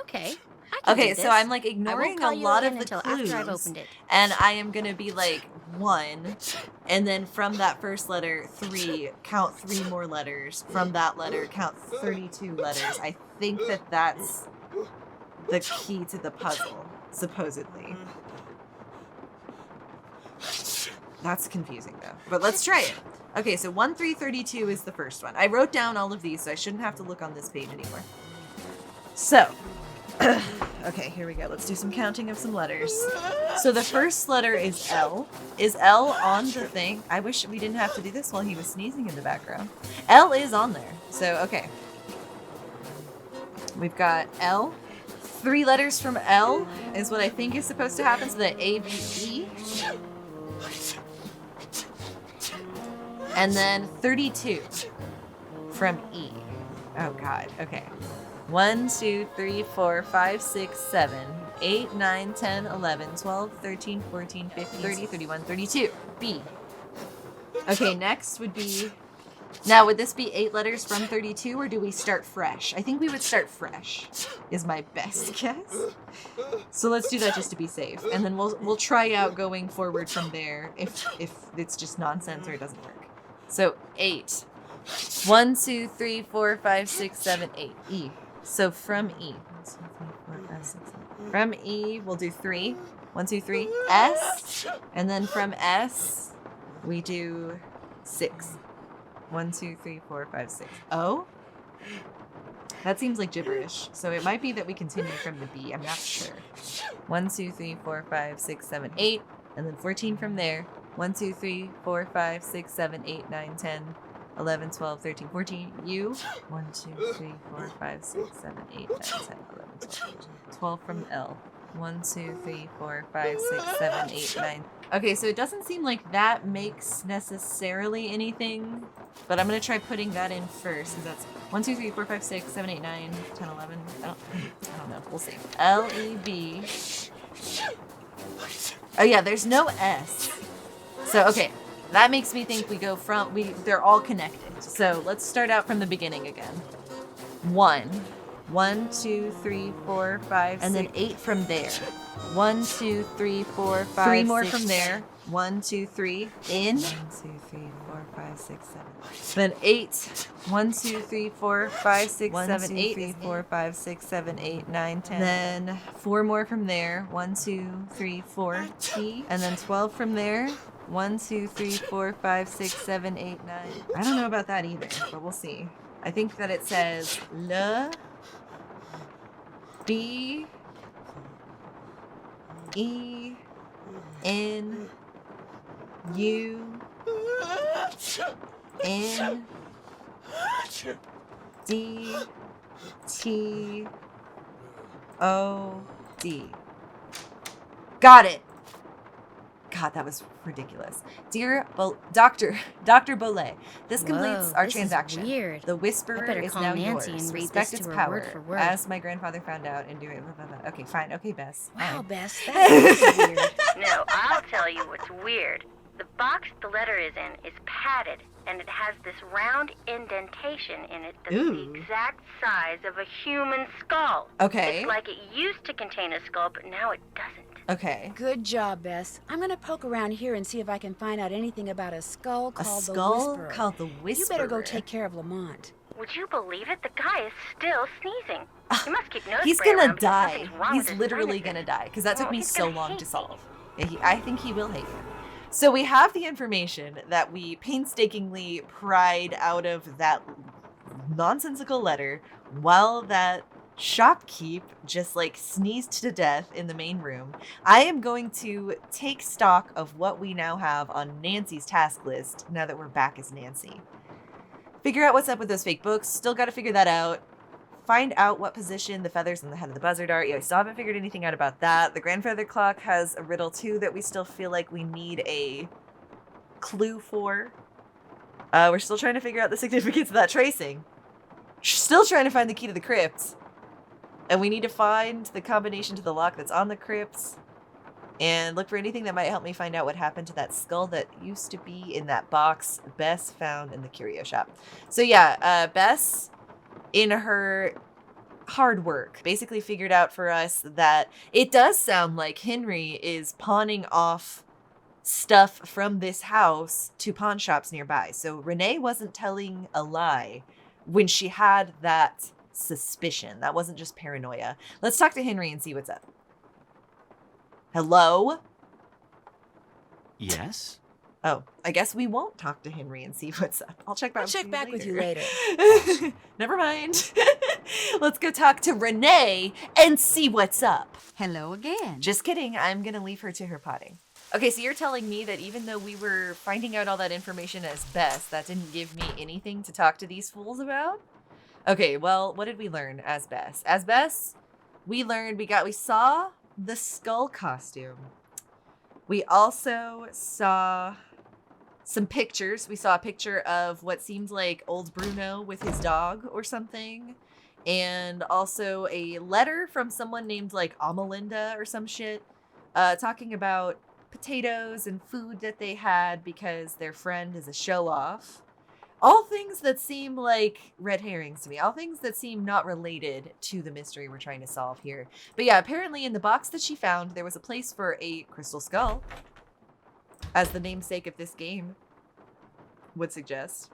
Okay, I can Okay, do so this. I'm like I won't ignoring call a you lot again of the until clues, after I've opened it. and I am gonna be like 1, and then from that first letter 3, count 3 more letters. From that letter, count 32 letters. I think that that's the key to the puzzle, supposedly. That's confusing though, but let's try it. Okay, so 1, 3, 32 is the first one. I wrote down all of these, so I shouldn't have to look on this page anymore. So, okay, here we go. Let's do some counting of some letters. So the first letter is L. Is L on the thing? I wish we didn't have to do this while he was sneezing in the background. L is on there. So, okay. We've got L. 3 letters from L is what I think is supposed to happen. So that A, B, E. And then 32 from E. Oh, God. Okay. 1, 2, 3, 4, 5, 6, 7, 8, 9, 10, 11, 12, 13, 14, 15, 30, 31, 32. B. Okay, next would be... Now, would this be 8 letters from 32, or do we start fresh? I think we would start fresh, is my best guess. So let's do that just to be safe. And then we'll try out going forward from there if it's just nonsense or it doesn't work. So 8. 1, 2, 3, 4, 5, 6, 7, 8. E. So from E. 1, 2, 3, 4, 5, 6, 7. From E, we'll do 3. 1, 2, 3. S. And then from S, we do 6. 1, 2, 3, 4, 5, 6. O? That seems like gibberish. So it might be that we continue from the B. I'm not sure. 1, 2, 3, 4, 5, 6, 7, 8. And then 14 from there. 1, 2, 3, 4, 5, 6, 7, 8, 9, 10, 11, 12, 13, 14. U. 1, 2, 3, 4, 5, 6, 7, 8, 9, 10, 11, 12. 12 from L. 1, 2, 3, 4, 5, 6, 7, 8, 9. Okay, so it doesn't seem like that makes necessarily anything, but I'm going to try putting that in first, because that's 1, 2, 3, 4, 5, 6, 7, 8, 9, 10, 11. I don't know. We'll see. L, E, B. Oh, yeah, there's no S. So, okay, that makes me think we go from, they're all connected. So let's start out from the beginning again. 1. 1, 2, 3, 4, 5, and then 8 from there. 1, 2, 3, 4, 5, 3 more from there. 1, 2, 3, in. 1, 2, 3, 4, 5, 6, 7. Then 8. 1, 2, 3, 4, 5, 6, 7, 8. 3, 4, 5, 6, 7, 8, 9, 10. Then 4 more from there. 1, 2, 3, 4, T. And then 12 from there. 1, 2, 3, 4, 5, 6, 7, 8, 9. I don't know about that either, but we'll see. I think that it says le, B, E, N, U, N, D, T, O, D. Got it. God, that was ridiculous. Dear Dr. Bolet, this completes our this is transaction. weird. The I Whisperer better is call now Nancy yours. and read Respect this its to her power, word for word. as my grandfather found out, and do it. Blah, blah, blah. Okay, fine. Okay, Bess. Wow, Fine. Bess, that is weird. No, I'll tell you what's weird. The box the letter is in is padded, and it has this round indentation in it that's Ooh. the exact size of a human skull. Okay. It's like it used to contain a skull, but now it doesn't. Okay. Good job, Bess. I'm gonna poke around here and see if I can find out anything about a skull A called the skull Whisperer. called the Whisperer. You better go take care of Lamont. Would you believe it? The guy is still sneezing. He must keep nose He's spray gonna around because die. something's wrong He's with his literally sinuses. gonna die because that took Oh, me he's so gonna long hate to me. solve. Yeah, I think he will hate you. So we have the information that we painstakingly pried out of that nonsensical letter while that shopkeep just like sneezed to death in the main room. I am going to take stock of what we now have on Nancy's task list now that we're back as Nancy. Figure out what's up with those fake books. Still got to figure that out. Find out what position the feathers on the head of the buzzard are. Yeah, we still haven't figured anything out about that. The grandfather clock has a riddle too that we still feel like we need a clue for. We're still trying to figure out the significance of that tracing. Still trying to find the key to the crypt. And we need to find the combination to the lock that's on the crypt. And look for anything that might help me find out what happened to that skull that used to be in that box Bess found in the curio shop. So yeah, Bess, in her hard work, basically figured out for us that it does sound like Henry is pawning off stuff from this house to pawn shops nearby. So Renee wasn't telling a lie when she had that suspicion. That wasn't just paranoia. Let's talk to Henry and see what's up. Hello? Yes? Oh, I guess we won't talk to Henry and see what's up. I'll check back, I'll check back with you later. Never mind. Let's go talk to Renee and see what's up. Hello again. Just kidding. I'm going to leave her to her potting. Okay, so you're telling me that even though we were finding out all that information as Bess, that didn't give me anything to talk to these fools about? Okay, well, what did we learn as Bess? As Bess, we learned we saw the skull costume. We also saw some pictures. We saw a picture of what seemed like old Bruno with his dog or something. And also a letter from someone named like Amalinda or some shit, talking about potatoes and food that they had because their friend is a show-off. All things that seem like red herrings to me. All things that seem not related to the mystery we're trying to solve here. But yeah, apparently in the box that she found, there was a place for a crystal skull, as the namesake of this game would suggest.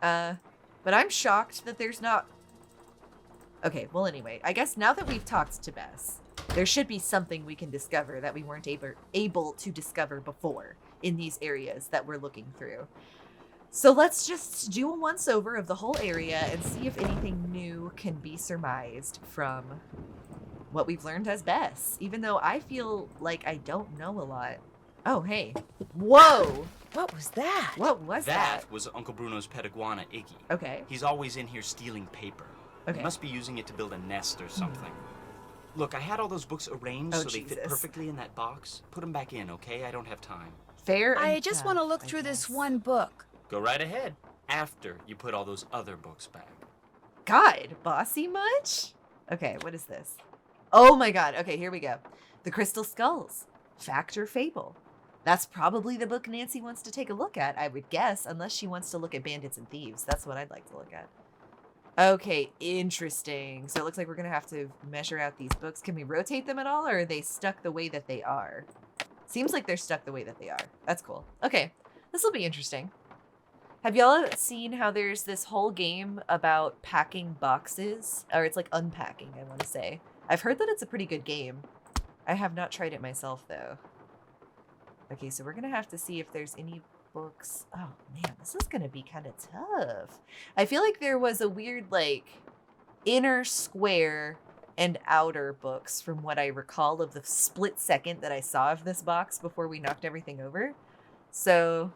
But I'm shocked that there's not... Okay, well anyway, I guess now that we've talked to Bess, there should be something we can discover that we weren't able to discover before in these areas that we're looking through. So let's just do a once-over of the whole area and see if anything new can be surmised from what we've learned as Bess, even though I feel like I don't know a lot. Oh, hey. Whoa! What was that? What was that? That was Uncle Bruno's pet iguana, Iggy. Okay. He's always in here stealing paper. Okay. He must be using it to build a nest or something. Look, I had all those books arranged Oh, so they fit Jesus. perfectly in that box. Put them back in, okay? I don't have time. Fair I and just tough, want to look I through this guess. one book. Go right ahead. After you put all those other books back. God, bossy much? Okay, what is this? Oh my god. Okay, here we go. The Crystal Skulls. Fact or Fable. That's probably the book Nancy wants to take a look at, I would guess, unless she wants to look at Bandits and Thieves. That's what I'd like to look at. Okay, interesting. So it looks like we're going to have to measure out these books. Can we rotate them at all, or are they stuck the way that they are? Seems like they're stuck the way that they are. That's cool. Okay, this will be interesting. Have y'all seen how there's this whole game about packing boxes? Or it's like unpacking, I want to say. I've heard that it's a pretty good game. I have not tried it myself, though. Okay, so we're going to have to see if there's any books. Oh, man, this is going to be kind of tough. I feel like there was a weird, like, inner square and outer books from what I recall of the split second that I saw of this box before we knocked everything over. So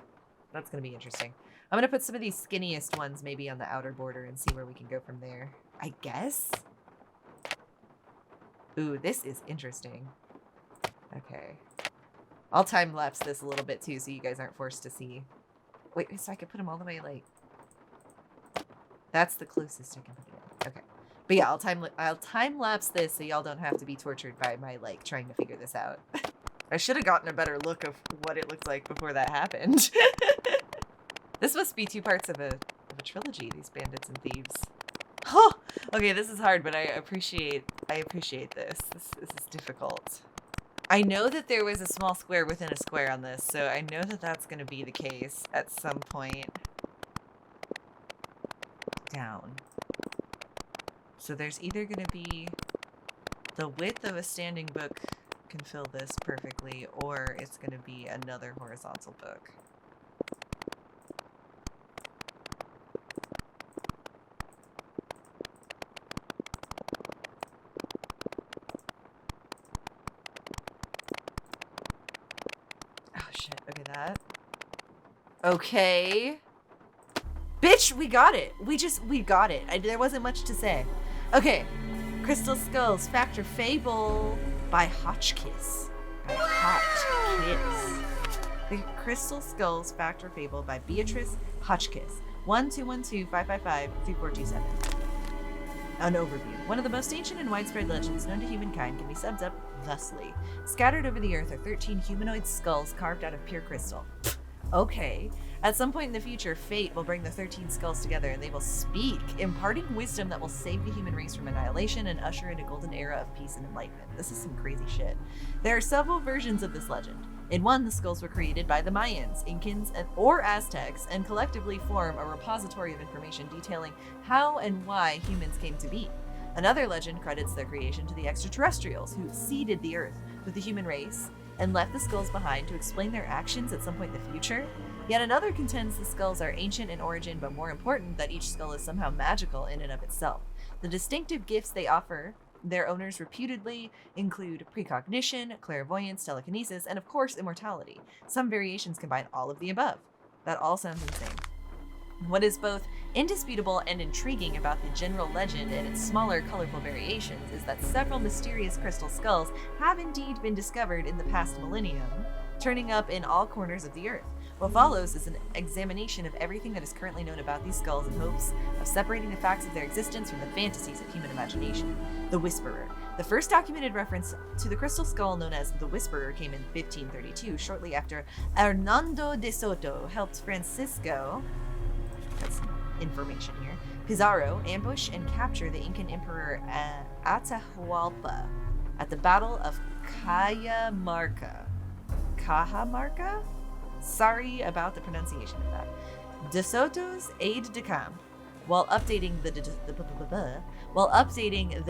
that's going to be interesting. I'm going to put some of these skinniest ones maybe on the outer border and see where we can go from there. I guess? Ooh, this is interesting. Okay. I'll time-lapse this a little bit too so you guys aren't forced to see. Wait, so I could put them all the way like... That's the closest I can put it in. Okay. But yeah, I'll time-lapse this so y'all don't have to be tortured by my, like, trying to figure this out. I should have gotten a better look of what it looked like before that happened. This must be 2 parts of a trilogy, these bandits and thieves. Oh, okay, this is hard, but I appreciate this. This is difficult. I know that there was a small square within a square on this, so I know that that's going to be the case at some point. Down. So there's either going to be the width of a standing book can fill this perfectly, or it's going to be another horizontal book. Oh shit, okay, that. Okay. Bitch, we got it. We got it. There wasn't much to say. Okay. Crystal Skulls, Fact or Fable by Hotchkiss. Hotchkiss. The Crystal Skulls, Fact or Fable by Beatrice Hotchkiss. 1-212-555-3427. An overview. One of the most ancient and widespread legends known to humankind can be summed up thusly. Scattered over the earth are 13 humanoid skulls carved out of pure crystal. Okay. At some point in the future, fate will bring the 13 skulls together and they will speak, imparting wisdom that will save the human race from annihilation and usher in a golden era of peace and enlightenment. This is some crazy shit. There are several versions of this legend. In one, the skulls were created by the Mayans, Incans, or Aztecs and collectively form a repository of information detailing how and why humans came to be. Another legend credits their creation to the extraterrestrials who seeded the earth with the human race and left the skulls behind to explain their actions at some point in the future. Yet another contends the skulls are ancient in origin, but more important, that each skull is somehow magical in and of itself. The distinctive gifts they offer their owners reputedly include precognition, clairvoyance, telekinesis, and of course, immortality. Some variations combine all of the above. That all sounds insane. What is both indisputable and intriguing about the general legend and its smaller, colorful variations is that several mysterious crystal skulls have indeed been discovered in the past millennium, turning up in all corners of the earth. What follows is an examination of everything that is currently known about these skulls in hopes of separating the facts of their existence from the fantasies of human imagination. The Whisperer. The first documented reference to the crystal skull known as the Whisperer came in 1532, shortly after Hernando de Soto helped Francisco, that's information here, Pizarro ambush and capture the Incan Emperor Atahualpa at the Battle of Cajamarca. Cajamarca? Sorry about the pronunciation of that. De Soto's aide-de-camp, while updating the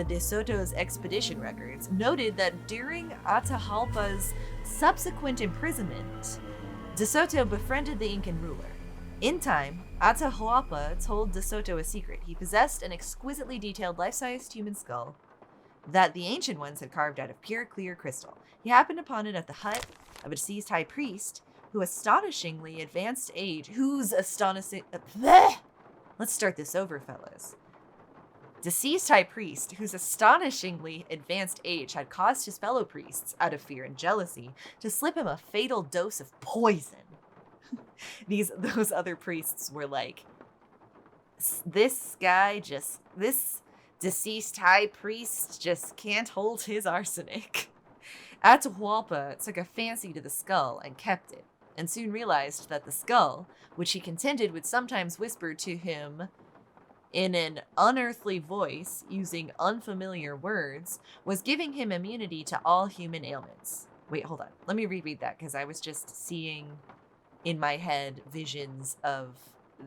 De Soto's expedition records, noted that during Atahualpa's subsequent imprisonment, De Soto befriended the Incan ruler. In time, Atahualpa told De Soto a secret. He possessed an exquisitely detailed life-sized human skull that the ancient ones had carved out of pure, clear crystal. He happened upon it at the hut of a deceased high priest whose astonishing Let's start this over, fellas. Deceased high priest, whose astonishingly advanced age had caused his fellow priests, out of fear and jealousy, to slip him a fatal dose of poison. Those other priests were like, this deceased high priest just can't hold his arsenic. Atahualpa took a fancy to the skull and kept it, and soon realized that the skull, which he contended would sometimes whisper to him in an unearthly voice using unfamiliar words, was giving him immunity to all human ailments. Wait, hold on. Let me reread that, because I was just seeing in my head visions of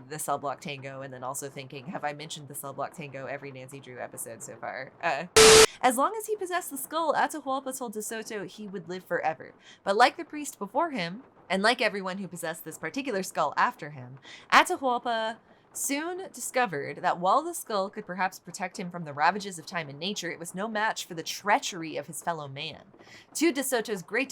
the Cell Block Tango, and then also thinking, have I mentioned the Cell Block Tango every Nancy Drew episode so far? As long as he possessed the skull, Atahualpa told De Soto he would live forever. But like the priest before him, and like everyone who possessed this particular skull after him, Atahualpa soon discovered that while the skull could perhaps protect him from the ravages of time and nature, it was no match for the treachery of his fellow man. To De Soto's great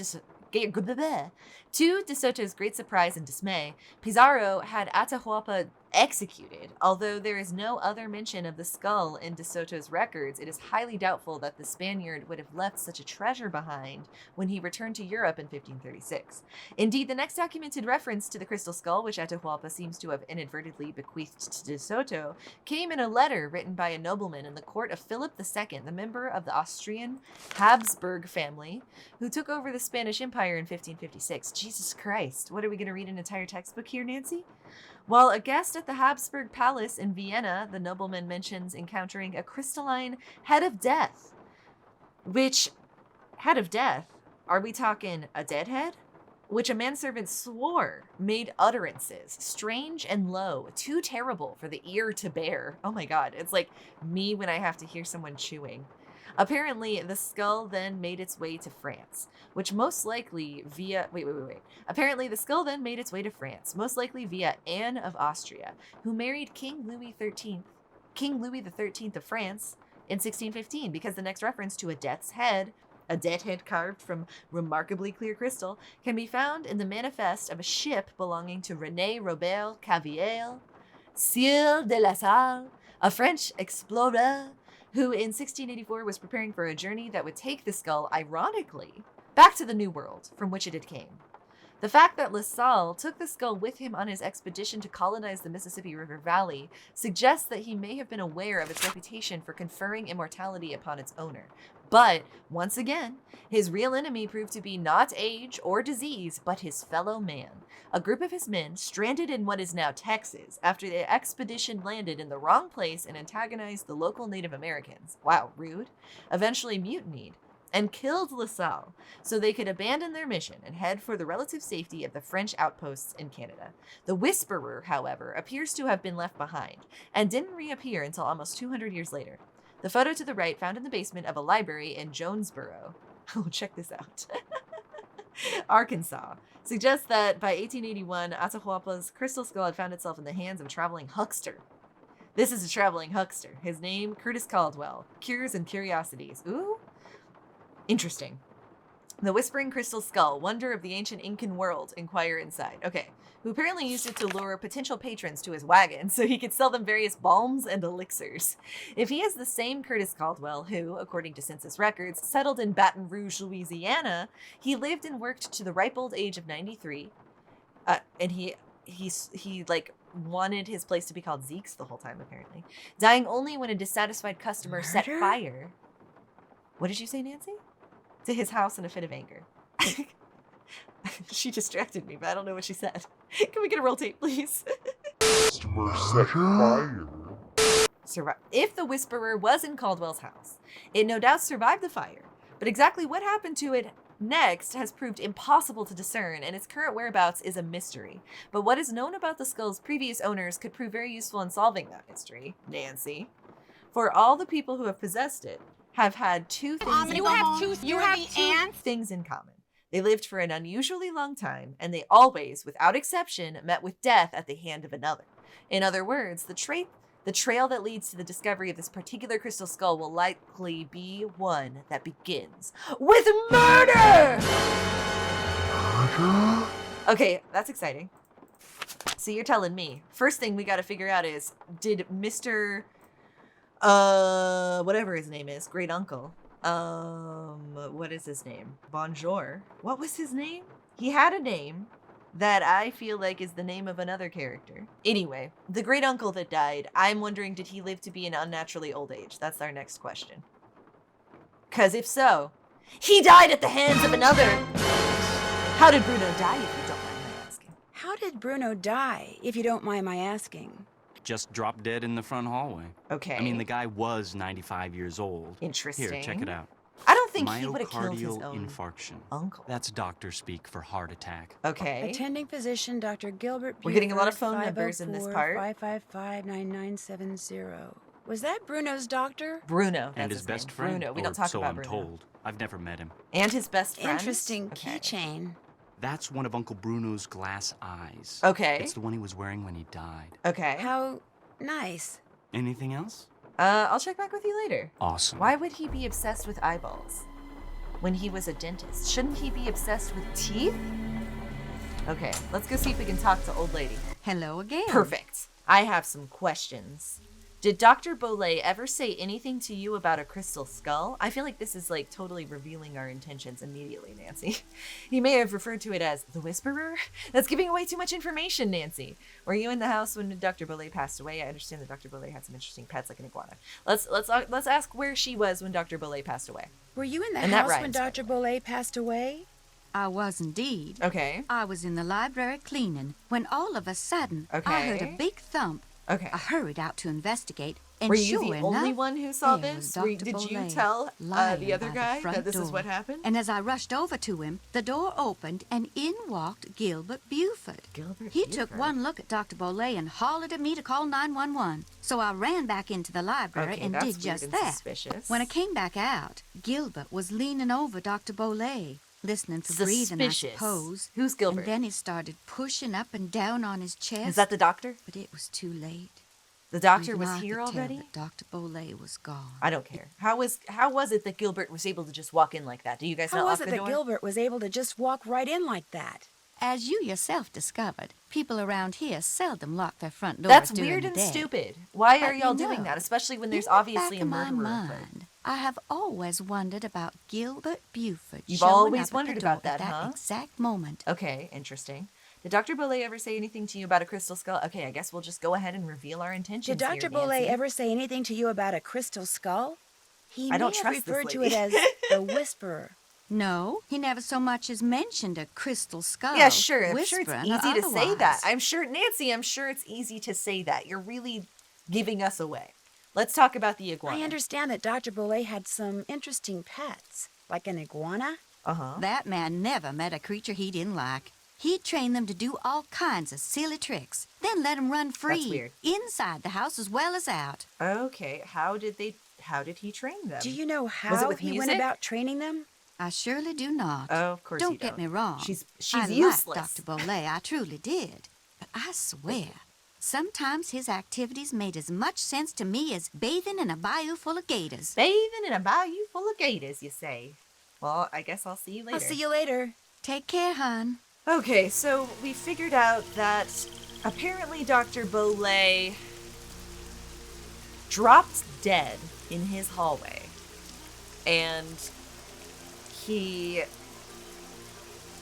surprise and dismay, Pizarro had Atahualpa executed. Although there is no other mention of the skull in De Soto's records, it is highly doubtful that the Spaniard would have left such a treasure behind when he returned to Europe in 1536. Indeed, the next documented reference to the crystal skull, which Atahualpa seems to have inadvertently bequeathed to De Soto, came in a letter written by a nobleman in the court of Philip II, the member of the Austrian Habsburg family, who took over the Spanish Empire in 1556. Jesus Christ, what are we going to read an entire textbook here, Nancy? While a guest at the Habsburg Palace in Vienna, the nobleman mentions encountering a crystalline head of death. Which, head of death? Are we talking a dead head? Which a manservant swore made utterances, strange and low, too terrible for the ear to bear. Oh my god, it's like me when I have to hear someone chewing. Apparently, the skull then made its way to France, which most likely via... Apparently, the skull then made its way to France, most likely via Anne of Austria, who married King Louis XIII of France in 1615, because the next reference to a death's head, a dead head carved from remarkably clear crystal, can be found in the manifest of a ship belonging to René Robert Cavelier, Sieur de la Salle, a French explorer, who in 1684 was preparing for a journey that would take the skull, ironically, back to the New World, from which it had came. The fact that La Salle took the skull with him on his expedition to colonize the Mississippi River Valley suggests that he may have been aware of its reputation for conferring immortality upon its owner. But, once again, his real enemy proved to be not age or disease, but his fellow man. A group of his men, stranded in what is now Texas, after the expedition landed in the wrong place and antagonized the local Native Americans, wow, rude, eventually mutinied and killed La Salle so they could abandon their mission and head for the relative safety of the French outposts in Canada. The Whisperer, however, appears to have been left behind and didn't reappear until almost 200 years later. The photo to the right, found in the basement of a library in Jonesboro, oh, check this out, Arkansas, suggests that by 1881, Atahualpa's crystal skull had found itself in the hands of a traveling huckster. This is a traveling huckster. His name, Curtis Caldwell. Cures and Curiosities. Ooh, interesting. The Whispering Crystal Skull, wonder of the ancient Incan world, inquire inside. Okay, who apparently used it to lure potential patrons to his wagon so he could sell them various balms and elixirs. If he is the same Curtis Caldwell who, according to census records, settled in Baton Rouge, Louisiana, he lived and worked to the ripe old age of 93, and he like wanted his place to be called Zeke's the whole time, apparently, dying only when a dissatisfied customer set fire. What did you say, Nancy? To his house in a fit of anger. She distracted me, but I don't know what she said. Can we get a roll tape, please? Customer set fire. If the Whisperer was in Caldwell's house, it no doubt survived the fire, but exactly what happened to it next has proved impossible to discern, and its current whereabouts is a mystery. But what is known about the skull's previous owners could prove very useful in solving that mystery, Nancy. For all the people who have possessed it have had two things in common. They lived for an unusually long time, and they always, without exception, met with death at the hand of another. In other words, the trail that leads to the discovery of this particular crystal skull will likely be one that begins with murder! Murder? Okay, that's exciting. So you're telling me, first thing we gotta figure out is, did Mr. Whatever his name is, great uncle, what is his name? Bonjour. What was his name? He had a name that I feel like is the name of another character. Anyway, the great uncle that died, I'm wondering, did he live to be an unnaturally old age? That's our next question. Because if so, he died at the hands of another. How did Bruno die, if you don't mind my asking? How did Bruno die, if you don't mind my asking? Just dropped dead in the front hallway. Okay. I mean, the guy was 95 years old. Interesting. Here, check it out. I don't think he would have killed his Myocardial own infarction. uncle. That's doctor speak for heart attack. Okay. Attending physician, Dr. Gilbert We're getting a lot of Buford, phone numbers in this part. 504-555-9970. Was that Bruno's doctor? Bruno. That's And his best name. friend. Bruno. We or don't talk so about I'm Bruno. told. I've never met him. And his best friend. Interesting Okay. keychain. That's one of Uncle Bruno's glass eyes. Okay. It's the one he was wearing when he died. Okay. How nice. Anything else? I'll check back with you later. Awesome. Why would he be obsessed with eyeballs when he was a dentist? Shouldn't he be obsessed with teeth? Okay, let's go see if we can talk to old lady. Hello again. Perfect. I have some questions. Did Dr. Bolay ever say anything to you about a crystal skull? I feel like this is like totally revealing our intentions immediately, Nancy. He may have referred to it as the Whisperer. That's giving away too much information, Nancy. Were you in the house when Dr. Bolay passed away? I understand that Dr. Bolay had some interesting pets like an iguana. Let's ask where she was when Dr. Bolay passed away. Were you in the And that house when rhymes, Dr. Bolay passed away? I was indeed. Okay. I was in the library cleaning when all of a sudden I heard Okay. a big thump. Okay. I hurried out to investigate, and Were you sure the enough, only one who saw there this? was Dr. Did you Bolay tell lying the other by guy front that this is door. what happened? And as I rushed over to him, the door opened, and in walked Gilbert Buford. Gilbert He took Buford. one look at Dr. Bolay and hollered at me to call 911. So I ran back into the library Okay, and that's did weird just and that. suspicious. When I came back out, Gilbert was leaning over Dr. Bolay, listening for breathing, I Suspicious. suppose. Who's Gilbert? And then he started pushing up and down on his chest. Is that the doctor? But it was too late. The doctor Even was I here could tell already? that Dr. Bolay was gone. I don't care. How was it that Gilbert was able to just walk in like that? Do you guys How not was lock it the that door? Gilbert was able to just walk right in like that? As you yourself discovered, people around here seldom lock their front doors That's during weird the and day. stupid. Why are But y'all you doing know, that? Especially when there's In the obviously a back of murderer my afoot. mind, I have always wondered about Gilbert Buford. You've showing always up at the wondered door about at that, huh? exact moment. Okay, interesting. Did Dr. Bolay ever say anything to you about a crystal skull? Okay, I guess we'll just go ahead and reveal our intentions. Did Dr. here, Bolay Nancy. ever say anything to you about a crystal skull? He I don't may have trust this referred to it lady. as the Whisperer. No, he never so much as mentioned a crystal skull. Yeah, sure. I'm sure it's whispering easy or to say that. otherwise. I'm sure, Nancy, I'm sure it's easy to say that. You're really giving us away. Let's talk about the iguana. I understand that Dr. Bolay had some interesting pets, like an iguana. Uh-huh. That man never met a creature he didn't like. He'd train them to do all kinds of silly tricks, then let them run free weird. inside the house as well as out. Okay, how did he train them? Do you know Was it how with he went music? about training them? I surely do not. Oh, of course you Don't get me wrong. She's I useless. liked Dr. Bolay, I truly did. But I swear, sometimes his activities made as much sense to me as bathing in a bayou full of gators. Bathing in a bayou full of gators, you say? Well, I guess I'll see you later. I'll see you later. Take care, hon. Okay, so we figured out that apparently Dr. Bolay dropped dead in his hallway. And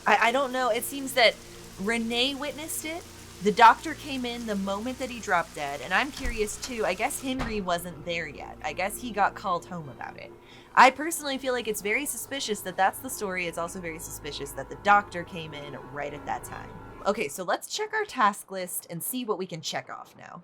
I don't know, it seems that Renee witnessed it. The doctor came in the moment that he dropped dead, and I'm curious too. I guess Henry wasn't there yet. I guess he got called home about it. I personally feel like it's very suspicious that that's the story. It's also very suspicious that the doctor came in right at that time. Okay, so let's check our task list and see what we can check off now.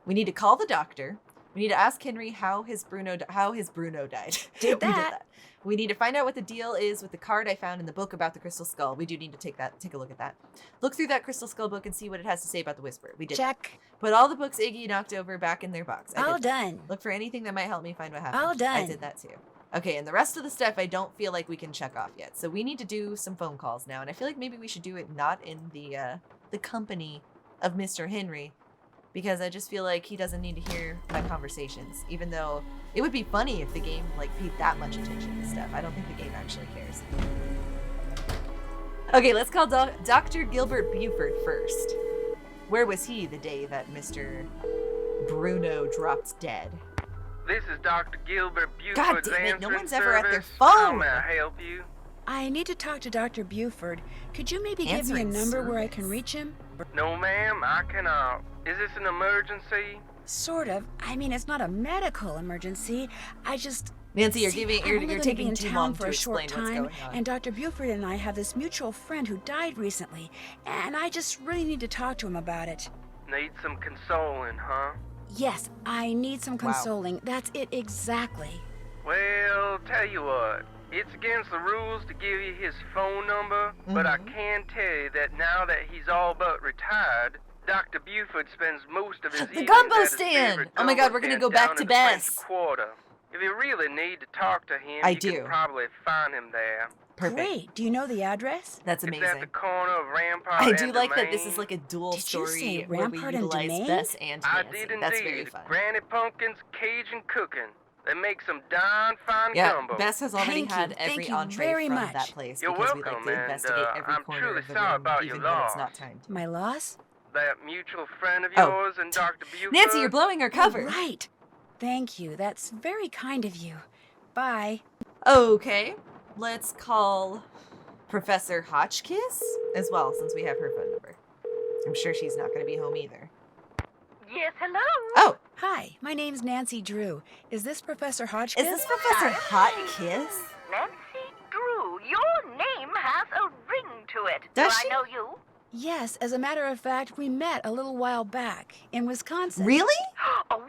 We need to call the doctor. We need to ask Henry how his Bruno died. Did We that. We need to find out what the deal is with the card I found in the book about the crystal skull. We do need to take a look at that. Look through that crystal skull book and see what it has to say about the Whisperer. We did. Check. Put all the books Iggy knocked over back in their box. I All did that. done. Look for anything that might help me find what happened. All done. I did that too. Okay, and the rest of the stuff I don't feel like we can check off yet. So we need to do some phone calls now, and I feel like maybe we should do it not in the company of Mr. Henry, because I just feel like he doesn't need to hear my conversations, even though it would be funny if the game like paid that much attention to stuff. I don't think the game actually cares. Okay, let's call Dr. Gilbert Buford first. Where was he the day that Mr. Bruno dropped dead? This is Dr. Gilbert God Buford's damn it, no answering one's ever at their service. How phone. may I help you? I need to talk to Dr. Buford. Could you maybe give me a Answering number where I service. can reach him? No, ma'am, I cannot. Is this an emergency? Sort of. I mean, it's not a medical emergency. I just... Nancy, you're See, giving I'm you're, only you're gonna be taking in too town long for to a short explain what's time, going on. and Dr. Buford and I have this mutual friend who died recently, and I just really need to talk to him about it. Need some consoling, huh? Yes, I need some Wow. consoling. That's it exactly. Well, tell you what. It's against the rules to give you his phone number, but I can tell you that now that he's all but retired, Dr. Buford spends most of his The evenings gumbo at his stand! favorite Oh my God, we're gonna gumbo go back stand to down in the French Bess. Quarter. If you really need to talk to him, I you do. can probably find him there. Perfect. Great. Do you know the address? That's It's at amazing. the corner of Rampart I and do like that this Domain. is like a dual Did you story say where we Rampart and utilize Domain? Bess and I Nancy. did indeed. That's very fun. Granny Pumpkin's Cajun cooking. They make some darn fine Yeah, gumbo. Bess has already Thank you. had Thank every you entree very from much. that place You're because we welcome, like to and, investigate every I'm corner truly of the sorry room, about even your when it's loss. not time. My loss? that mutual friend of Oh. yours and Dr. Buford? Nancy, you're blowing our cover. Right. Thank you. That's very kind of you. Bye. Okay, let's call Professor Hotchkiss as well, since we have her phone number. I'm sure she's not going to be home either. Yes, hello. Oh, Hi, my name's Nancy Drew. Is this Professor Hotchkiss? is this Professor Hotkiss? Nancy Drew, your name has a ring to it. Does Do she? I know you? Yes, as a matter of fact, we met a little while back in Wisconsin. Really? Oh,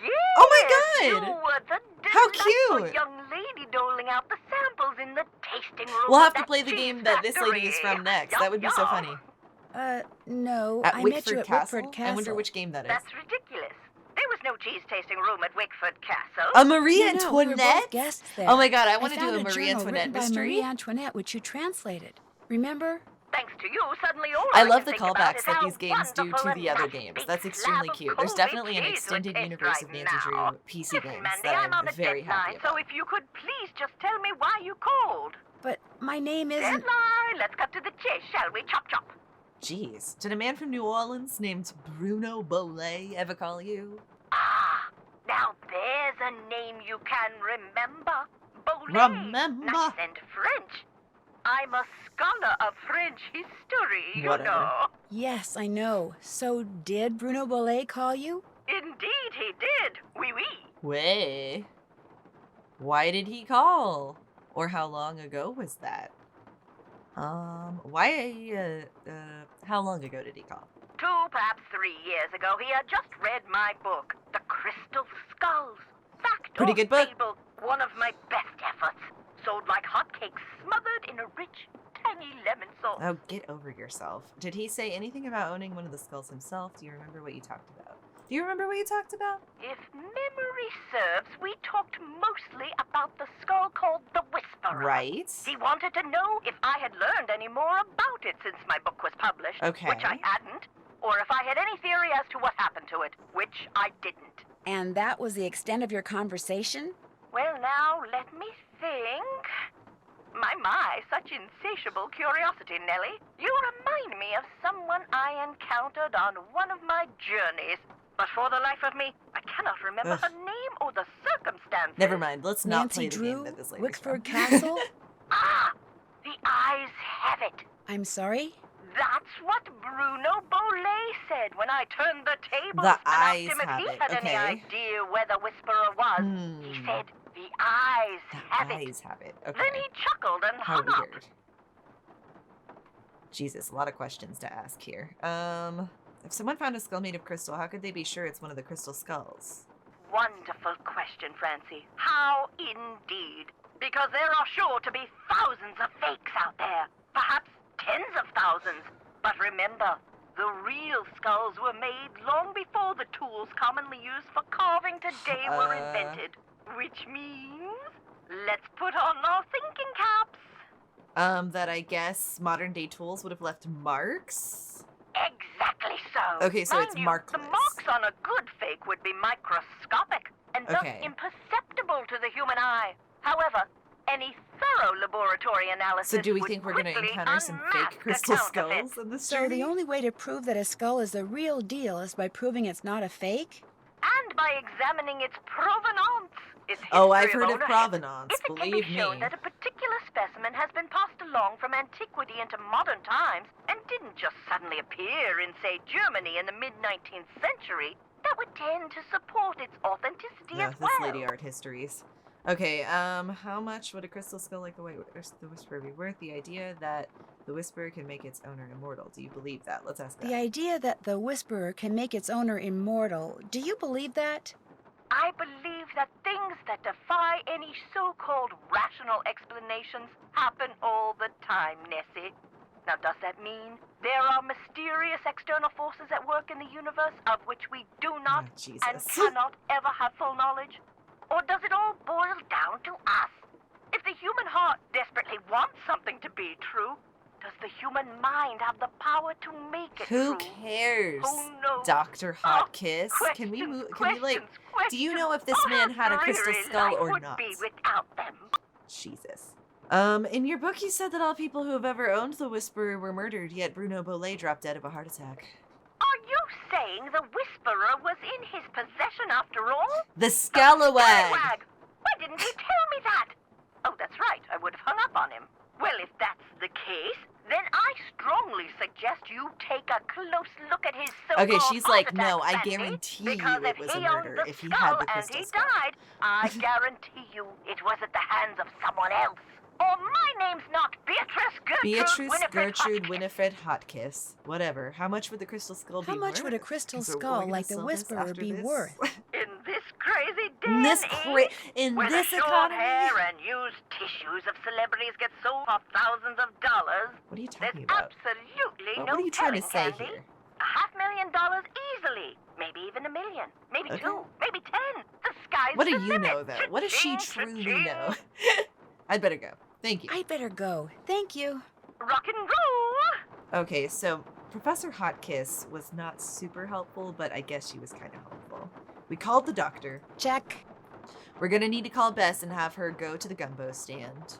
yes. Oh my God. You were the How delightful cute. young lady doling out the samples in the tasting room. We'll of have to that play the cheese game that this lady is factory. from next. Yum, That would be so yum. funny. No, At I Wickford met you at Castle? Wickford Castle. I wonder which game that is. That's ridiculous. There was no cheese tasting room at Wickford Castle. A Marie You know, we were Antoinette? both guests there. Oh my God, I want to do found a Marie journal Antoinette written by mystery. Marie Antoinette, which you translated. Remember? Thanks to you, suddenly all I I love can the think about callbacks is that how these games do wonderful to the a other nice games. big That's extremely slab of cute. There's Colby definitely an cheese would extended taste universe right of Nancy Drew now. PC Listen, games Mandy, that I'm on I'm the very happy deadline, so about. if you could please just tell me why you called. But my name isn't... Deadline! Let's cut to the chase, shall we? Chop chop. Jeez, did a man from New Orleans named Bruno Bollet ever call you? Ah, now there's a name you can remember. Bolé. Remember? Nice and French. I'm a scholar of French history, you Whatever. know. Yes, I know. So did Bruno Bollet call you? Indeed he did. Oui, oui. Way. Why did he call? Or how long ago was that? How long ago did he call? 2, perhaps 3 years ago, he had just read my book, The Crystal Skulls. Fact Pretty or good book. fable, one of my best efforts. Sold like hotcakes, smothered in a rich, tangy lemon sauce. Oh, get over yourself. Did he say anything about owning one of the skulls himself? Do you remember what you talked about? Do you remember what you talked about? If memory serves, we talked mostly about the skull called the Whisperer. Right. He wanted to know if I had learned any more about it since my book was published, Okay. which I hadn't, or if I had any theory as to what happened to it, which I didn't. And that was the extent of your conversation? Well, now, let me think. My, such insatiable curiosity, Nellie. You remind me of someone I encountered on one of my journeys. But for the life of me, I cannot remember Ugh. her name or the circumstances. Never mind. Let's not Nancy play the game Drew, that this lady's Wickford from. Castle? Ah, the eyes have it. I'm sorry? That's what Bruno Bollet said when I turned the table The and eyes asked him have if he it, had okay. any idea where the Whisperer was. He Hmm. said, the eyes The have it. eyes have it. Okay. Then he chuckled and How hung up. weird. Jesus, a lot of questions to ask here. If someone found a skull made of crystal, how could they be sure it's one of the crystal skulls? Wonderful question, Francie. How indeed? Because there are sure to be thousands of fakes out there. Perhaps tens of thousands. But remember, the real skulls were made long before the tools commonly used for carving today were invented. Which means, let's put on our thinking caps. That I guess modern day tools would have left marks? Exactly so. Okay, so it's Mind you, markless. The marks on a good fake would be microscopic and thus Okay. imperceptible to the human eye. However, any thorough laboratory analysis So do we would think we're going to quickly encounter some unmask fake a crystal counterfeit. skulls in this So journey? the only way to prove that a skull is the real deal is by proving it's not a fake? And by examining its provenance. Its Oh, I've history heard of ownership. provenance, If it can believe be shown me. that a particular specimen has been passed along from antiquity into modern times and didn't just suddenly appear in, say, Germany in the mid-19th century, that would tend to support its authenticity No, as this well. lady art histories. Okay, how much would a crystal skull like the Whisperer be worth? The idea that the Whisperer can make its owner immortal. Do you believe that? Let's ask that. The idea that the Whisperer can make its owner immortal, do you believe that? I believe that things that defy any so-called rational explanations happen all the time, Nessie. Now, does that mean there are mysterious external forces at work in the universe of which we do not Oh, Jesus. and cannot ever have full knowledge? Or does it all boil down to us? If the human heart desperately wants something to be true, does the human mind have the power to make it Who true? cares? Who knows? Dr. Hotkiss. Can we Questions, move? Can we like? questions, Do you know if this questions. man had a How crystal dreary skull life or would not? be without them. Jesus. In your book, you said that all people who have ever owned the Whisperer were murdered, yet Bruno Bollet dropped dead of a heart attack. Are saying the Whisperer was in his possession after all? The Scalawag. Scalawag! Why didn't he tell me that? Oh, that's right. I would have hung up on him. Well, if that's the case, then I strongly suggest you take a close look at his so-called Okay, she's like, heart no, attack, I Sandy, guarantee because you it was if a he owned murder the if he skull had the and crystal he skull. died, I guarantee you it was at the hands of someone else. Or my name's not Beatrice Gertrude Winifred Winifred Hotkiss. Whatever. How much would the crystal skull be How much worth? would a crystal 'Cause we're skull gonna like the sell this Whisperer after be this. worth? In this crazy day In this and in where this the short economy? hair and used tissues of celebrities get sold for thousands of dollars, What are you there's talking about? absolutely What no are you trying to telling, say Candy. here? $500,000 easily. Maybe even $1 million. Maybe Okay. 2. Maybe 10. The sky's What do the you limit. know, though? What does she Cha-ching, truly cha-ching. know? I'd better go. Thank you. I'd better go. Thank you. Rock and roll. Okay, so Professor Hotkiss was not super helpful, but I guess she was kind of helpful. We called the doctor. Check. We're gonna need to call Bess and have her go to the gumbo stand.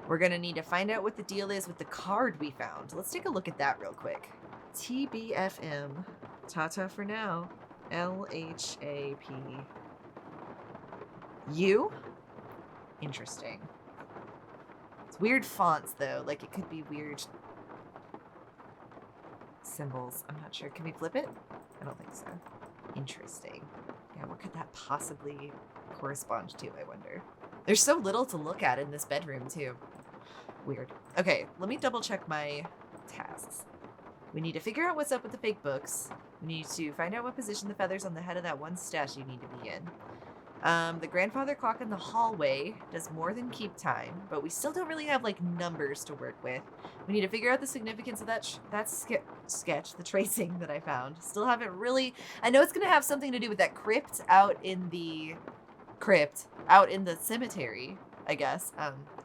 We're gonna need to find out what the deal is with the card we found. Let's take a look at that real quick. TBFM. Tata for now. LHAP. U? Interesting. It's weird fonts, though. Like, it could be weird symbols. I'm not sure. Can we flip it? I don't think so. Interesting. Yeah, what could that possibly correspond to, I wonder? There's so little to look at in this bedroom, too. Weird. Okay, let me double check my tasks. We need to figure out what's up with the fake books. We need to find out what position the feathers on the head of that one statue need to be in. The grandfather clock in the hallway does more than keep time, but we still don't really have, like, numbers to work with. We need to figure out the significance of that sketch, the tracing that I found. Still haven't really... I know it's going to have something to do with that crypt out in the cemetery, I guess.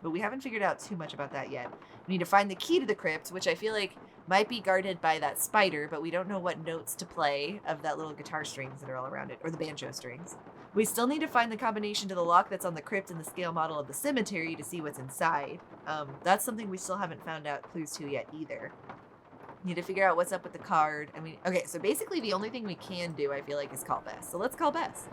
But we haven't figured out too much about that yet. We need to find the key to the crypt, which I feel like might be guarded by that spider, but we don't know what notes to play of that little guitar strings that are all around it, or the banjo strings. We still need to find the combination to the lock that's on the crypt and the scale model of the cemetery to see what's inside. That's something we still haven't found out clues to yet either. Need to figure out what's up with the card. I mean, okay, so basically the only thing we can do, I feel like, is call Bess. So let's call Bess.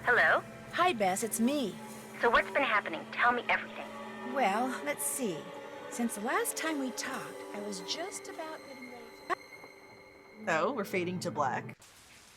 Hello? Hi, Bess. It's me. So what's been happening? Tell me everything. Well, let's see. Since the last time we talked, I was just about getting ready. Oh, we're fading to black.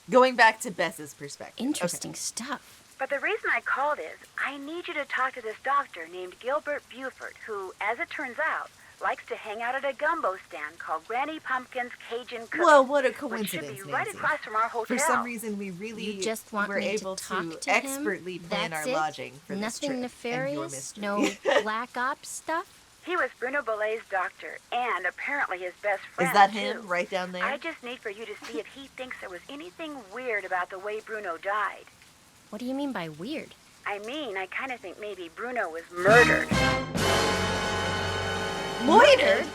Going back to Bess's perspective. Interesting stuff. But the reason I called is, I need you to talk to this doctor named Gilbert Buford, who, as it turns out, likes to hang out at a gumbo stand called Granny Pumpkin's Cajun Cookie. Well, what a which coincidence, should be right Nancy. across from our hotel. For some reason, we really You just want were me able to talk to expertly him? plan That's our it? lodging for Nothing this trip and your nefarious? mystery. No black ops stuff? He was Bruno Bellet's doctor, and apparently his best friend, Is that too. him right down there? I just need for you to see if he thinks there was anything weird about the way Bruno died. What do you mean by weird? I mean, I kind of think maybe Bruno was murdered. Murdered?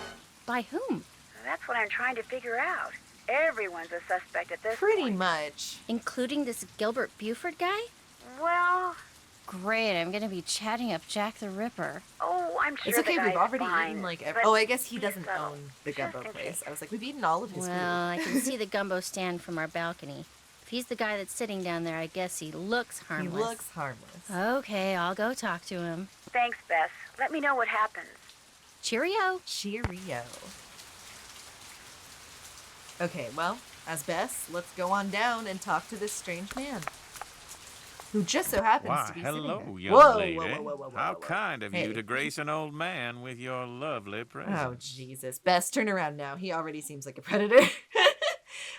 By whom? That's what I'm trying to figure out. Everyone's a suspect at this Pretty point. much. Including this Gilbert Buford guy? Well, Great, I'm gonna be chatting up Jack the Ripper. oh, I'm sure It's okay, the we've guy's already fine, eaten like but Oh, I guess he be doesn't subtle, own the just gumbo in place. case. I was like, we've eaten all of his Well, I can see the gumbo stand from our balcony. If he's the guy that's sitting down there, I guess he looks food. He harmless. looks harmless. Okay, I'll go talk to him. Thanks, Bess. Let me know what happens. Cheerio. Cheerio. Okay, well, as Bess, let's go on down and talk to this strange man. Who just so happens Why, to be hello, sitting there. young Whoa, lady. whoa, whoa, whoa, whoa, How whoa. kind of Hey. you to grace an old man with your lovely presence. Oh, Jesus. Bess, turn around now. He already seems like a predator.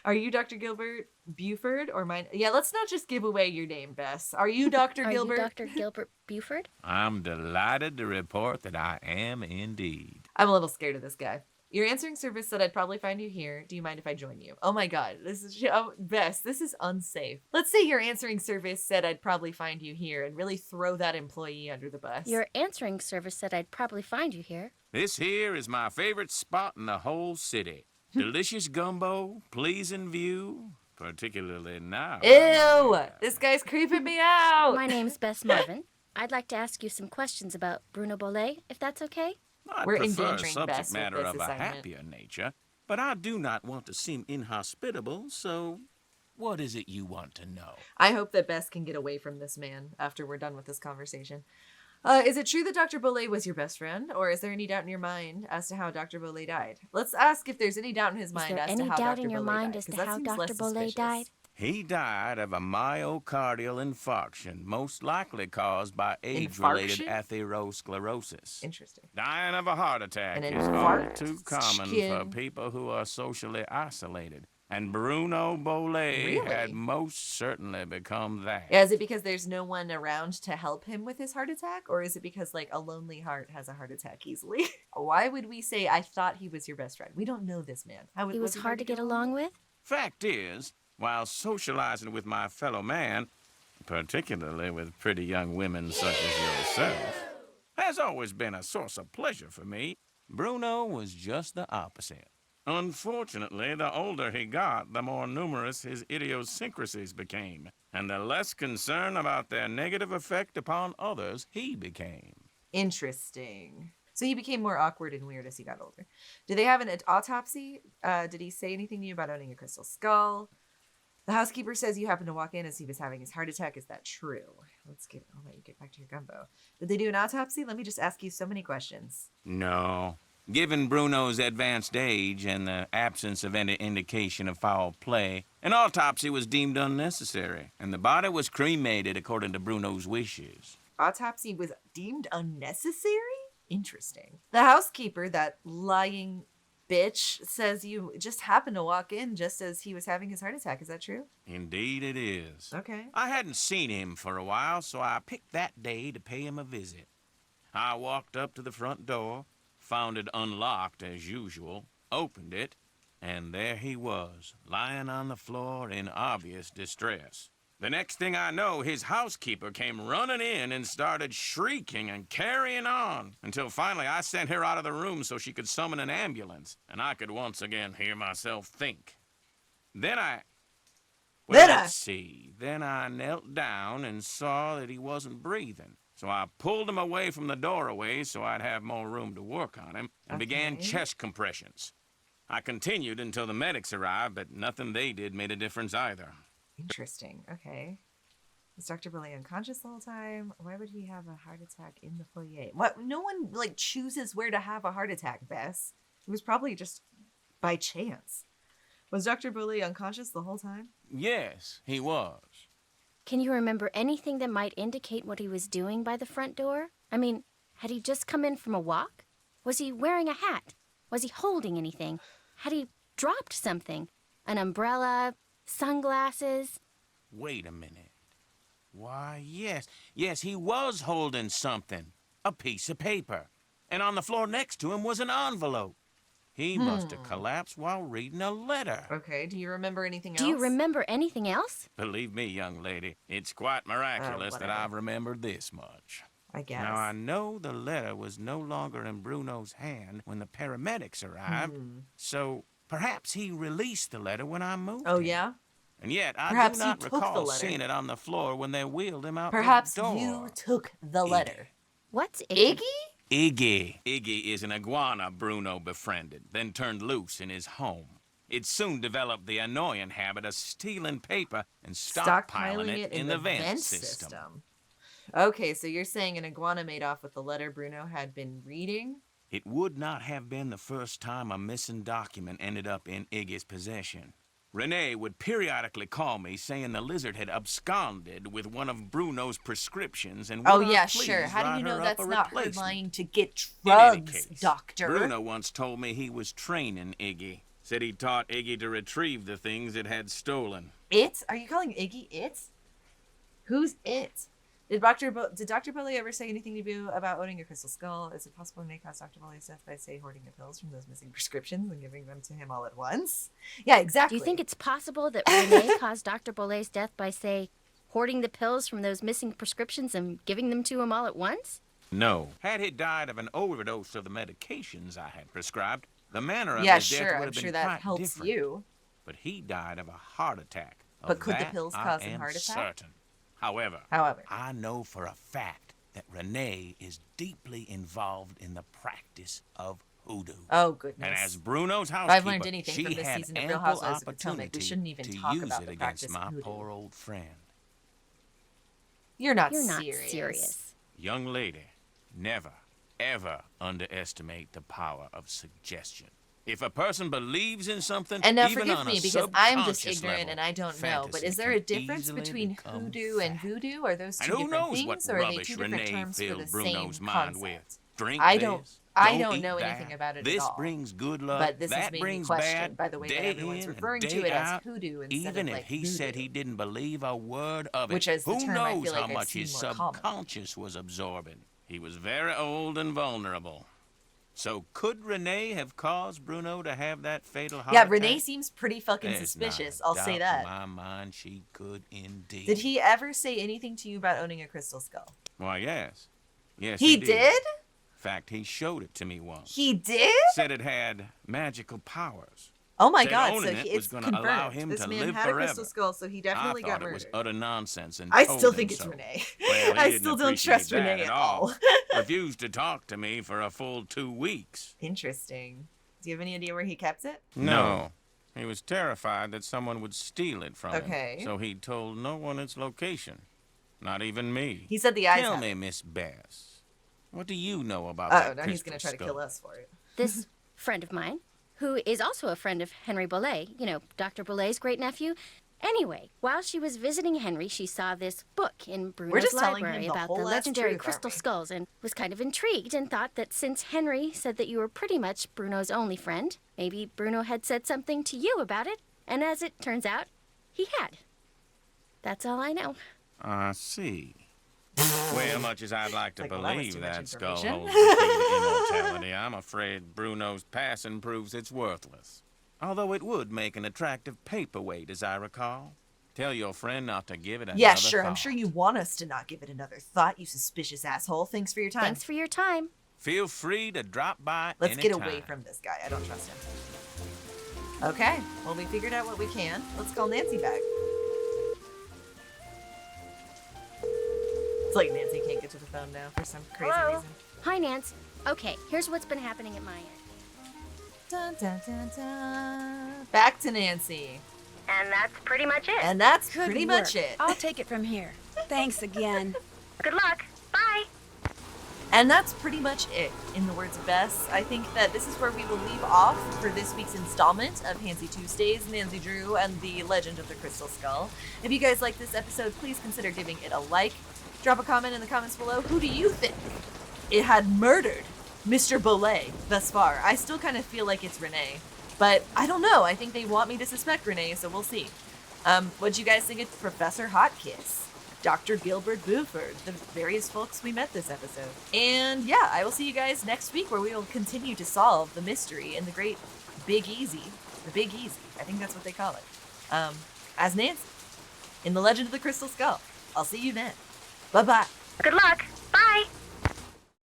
Are you Dr. Gilbert Buford or mine? Yeah, let's not just give away your name, Bess. Are you Dr. Are Gilbert? you Dr. Gilbert Buford? I'm delighted to report that I am indeed. I'm a little scared of this guy. Your answering service said I'd probably find you here. Do you mind if I join you? Oh my God, this is Bess. This is unsafe. Let's say your answering service said I'd probably find you here, and really throw that employee under the bus. Your answering service said I'd probably find you here. This here is my favorite spot in the whole city. Delicious gumbo, pleasing view, particularly now. Ew! This guy's creeping me out. My name's Bess Marvin. I'd like to ask you some questions about Bruno Bollet, if that's okay. I We're prefer a endangering subject Bess with matter this of a assignment. happier nature, but I do not want to seem inhospitable, so what is it you want to know? I hope that Bess can get away from this man after we're done with this conversation. Is it true that Dr. Bollet was your best friend, or is there any doubt in your mind as to how Dr. Bollet died? Let's ask if there's any doubt in his Is mind there as to any how doubt Dr. in your Bollet mind died, as 'cause to that how seems Dr. less Bollet suspicious. died? He died of a myocardial infarction, most likely caused by age-related Infarction? atherosclerosis. Interesting. Dying of a heart attack An is all infarct? too common for people who are socially isolated. And Bruno Bollet Really? had most certainly become that. Yeah, is it because there's no one around to help him with his heart attack? Or is it because, like, a lonely heart has a heart attack easily? Why would we say, I thought he was your best friend? We don't know this man. He was hard to get along with? Fact is, while socializing with my fellow man, particularly with pretty young women such as yourself, has always been a source of pleasure for me, Bruno was just the opposite. Unfortunately, the older he got, the more numerous his idiosyncrasies became, and the less concern about their negative effect upon others he became. Interesting. So he became more awkward and weird as he got older. Did they have an autopsy? Did he say anything to you about owning a crystal skull? The housekeeper says you happened to walk in as he was having his heart attack. Is that true? I'll let you get back to your gumbo. Did they do an autopsy? Let me just ask you so many questions. No. Given Bruno's advanced age and the absence of any indication of foul play, an autopsy was deemed unnecessary, and the body was cremated according to Bruno's wishes. Autopsy was deemed unnecessary? Interesting. The housekeeper, that lying bitch, says you just happened to walk in just as he was having his heart attack. Is that true? Indeed it is. Okay. I hadn't seen him for a while, so I picked that day to pay him a visit. I walked up to the front door, found it unlocked as usual, opened it, and there he was, lying on the floor in obvious distress. The next thing I know, his housekeeper came running in and started shrieking and carrying on, until finally I sent her out of the room so she could summon an ambulance, and I could once again hear myself think. Then I knelt down and saw that he wasn't breathing. So I pulled him away from the doorway so I'd have more room to work on him and began chest compressions. I continued until the medics arrived, but nothing they did made a difference either. Interesting. Okay. Was Dr. Bollet unconscious the whole time? Why would he have a heart attack in the foyer? What? No one, like, chooses where to have a heart attack, Bess. It was probably just by chance. Was Dr. Bollet unconscious the whole time? Yes, he was. Can you remember anything that might indicate what he was doing by the front door? I mean, had he just come in from a walk? Was he wearing a hat? Was he holding anything? Had he dropped something? An umbrella? Sunglasses? Wait a minute. Why, yes, he was holding something. A piece of paper. And on the floor next to him was an envelope. He must have collapsed while reading a letter. Okay, do you remember anything else? Do you remember anything else? Believe me, young lady, it's quite miraculous that I've remembered this much. I guess. Now, I know the letter was no longer in Bruno's hand when the paramedics arrived, so perhaps he released the letter when I moved Oh, him. yeah? And yet, I Perhaps do you not took the recall letter. seeing it on the floor when they wheeled him out Perhaps the door. you took the letter. What's Iggy? Iggy. Iggy is an iguana Bruno befriended, then turned loose in his home. It soon developed the annoying habit of stealing paper and stockpiling it in the vent system. Okay, so you're saying an iguana made off with the letter Bruno had been reading? It would not have been the first time a missing document ended up in Iggy's possession. Renee would periodically call me saying the lizard had absconded with one of Bruno's prescriptions and would I please How do write you know her that's up a not her replacement. lying to get In any drugs, case, doctor? Bruno once told me he was training Iggy. Said he taught Iggy to retrieve the things it had stolen. It? Are you calling Iggy it? Who's it? Did Dr. Bollet ever say anything to you about owning a crystal skull? Is it possible Renee caused Dr. Bollet's death by, say, hoarding the pills from those missing prescriptions and giving them to him all at once? Yeah, exactly. Do you think it's possible that Renee caused Dr. Bollet's death by, say, hoarding the pills from those missing prescriptions and giving them to him all at once? No. Had he died of an overdose of the medications I had prescribed, the manner of his death would have been that quite helps different. you. But he died of a heart attack. But Of could the that pills I cause an am heart attack? certain. However, I know for a fact that Renee is deeply involved in the practice of hoodoo. Oh, goodness. And as Bruno's If I've housekeeper, learned anything she from this had season of Real ample Housewives of Potomac, we opportunity shouldn't even to talk use about it the against practice my of hoodoo. poor old friend. You're not You're not serious. serious. Young lady, never, ever underestimate the power of suggestion. If a person believes in something, And now even forgive on me a because I'm just subconscious ignorant level, and I don't know, but fantasy is there can a difference easily between become hoodoo and fact. voodoo? Are those And two who different knows what things, or are they rubbish two different Renee terms for filled the Bruno's same mind concept? with? Drink I this, don't eat know that. anything about it This at all. brings good luck, But this that has made me brings question, bad, by the way, that day everyone's in and referring to day it as out. hoodoo instead Even of if like he voodoo, said he didn't believe a word of it, which is the who term I knows feel like how I've much seen his more common. subconscious was absorbing. He was very old and vulnerable. So could Renee have caused Bruno to have that fatal heart Yeah, attack? Renee seems pretty fucking There's suspicious. not a I'll say doubt that. in my mind she could indeed. Did he ever say anything to you about owning a crystal skull? Why, yes. Yes, He did. did? In fact, he showed it to me once. He did? Said it had magical powers. Oh my Said God! So owning it was it's gonna confirmed. allow him This to man live had a forever. crystal skull, so he definitely I got thought it was murdered. utter nonsense and I told still him think it's so. Renee. Well, he I didn't still don't appreciate trust that Renee at all. all. Refused to talk to me for a full 2 weeks. Interesting. Do you have any idea where he kept it? No. He was terrified that someone would steal it from Okay. him. So he told no one its location. Not even me. He said the eyes Tell have me, it. Miss Bess, what do you know about Oh, that now he's gonna try crystal to kill skull? us for it. This friend of mine, who is also a friend of Henry Boulay, you know, Dr. Boulay's great nephew. Anyway, while she was visiting Henry, she saw this book in Bruno's just telling him library the about whole the ass legendary truth, aren't crystal we? skulls and was kind of intrigued and thought that since Henry said that you were pretty much Bruno's only friend, maybe Bruno had said something to you about it, and as it turns out, he had. That's all I know. I see. Well, much as I'd like to Like, well, that was believe too much that skull information. holds the key to immortality, I'm afraid Bruno's passing proves it's worthless. Although it would make an attractive paperweight, as I recall. Tell your friend not to give it another Yeah, sure. I'm thought. sure you want us to not give it another thought, you suspicious asshole. Thanks for your time. Thanks for your time. Feel free to drop by Let's get anytime. away from this guy. I don't trust him. Okay. Well, we figured out what we can. Let's call Nancy back. It's like Nancy can't get to the phone now for some crazy Hello? reason. Hi, Nance. Okay, here's what's been happening at my end. Dun, dun, dun, dun. Back to Nancy. And that's pretty much it. And that's Good pretty work. much it. I'll take it from here. Thanks again. Good luck. Bye. And that's pretty much it. In the words of Bess, I think that this is where we will leave off for this week's installment of Handsy Tuesdays, Nancy Drew, and the Legend of the Crystal Skull. If you guys like this episode, please consider giving it a like. Drop a comment in the comments below. Who do you think it had murdered Mr. Boulay thus far? I still kind of feel like it's Renee, but I don't know. I think they want me to suspect Renee, so we'll see. What'd you guys think of Professor Hotkiss, Dr. Gilbert Buford, the various folks we met this episode? And yeah, I will see you guys next week where we will continue to solve the mystery in the great Big Easy. The Big Easy. I think that's what they call it. As Nancy in The Legend of the Crystal Skull. I'll see you then. Bye-bye. Good luck. Bye.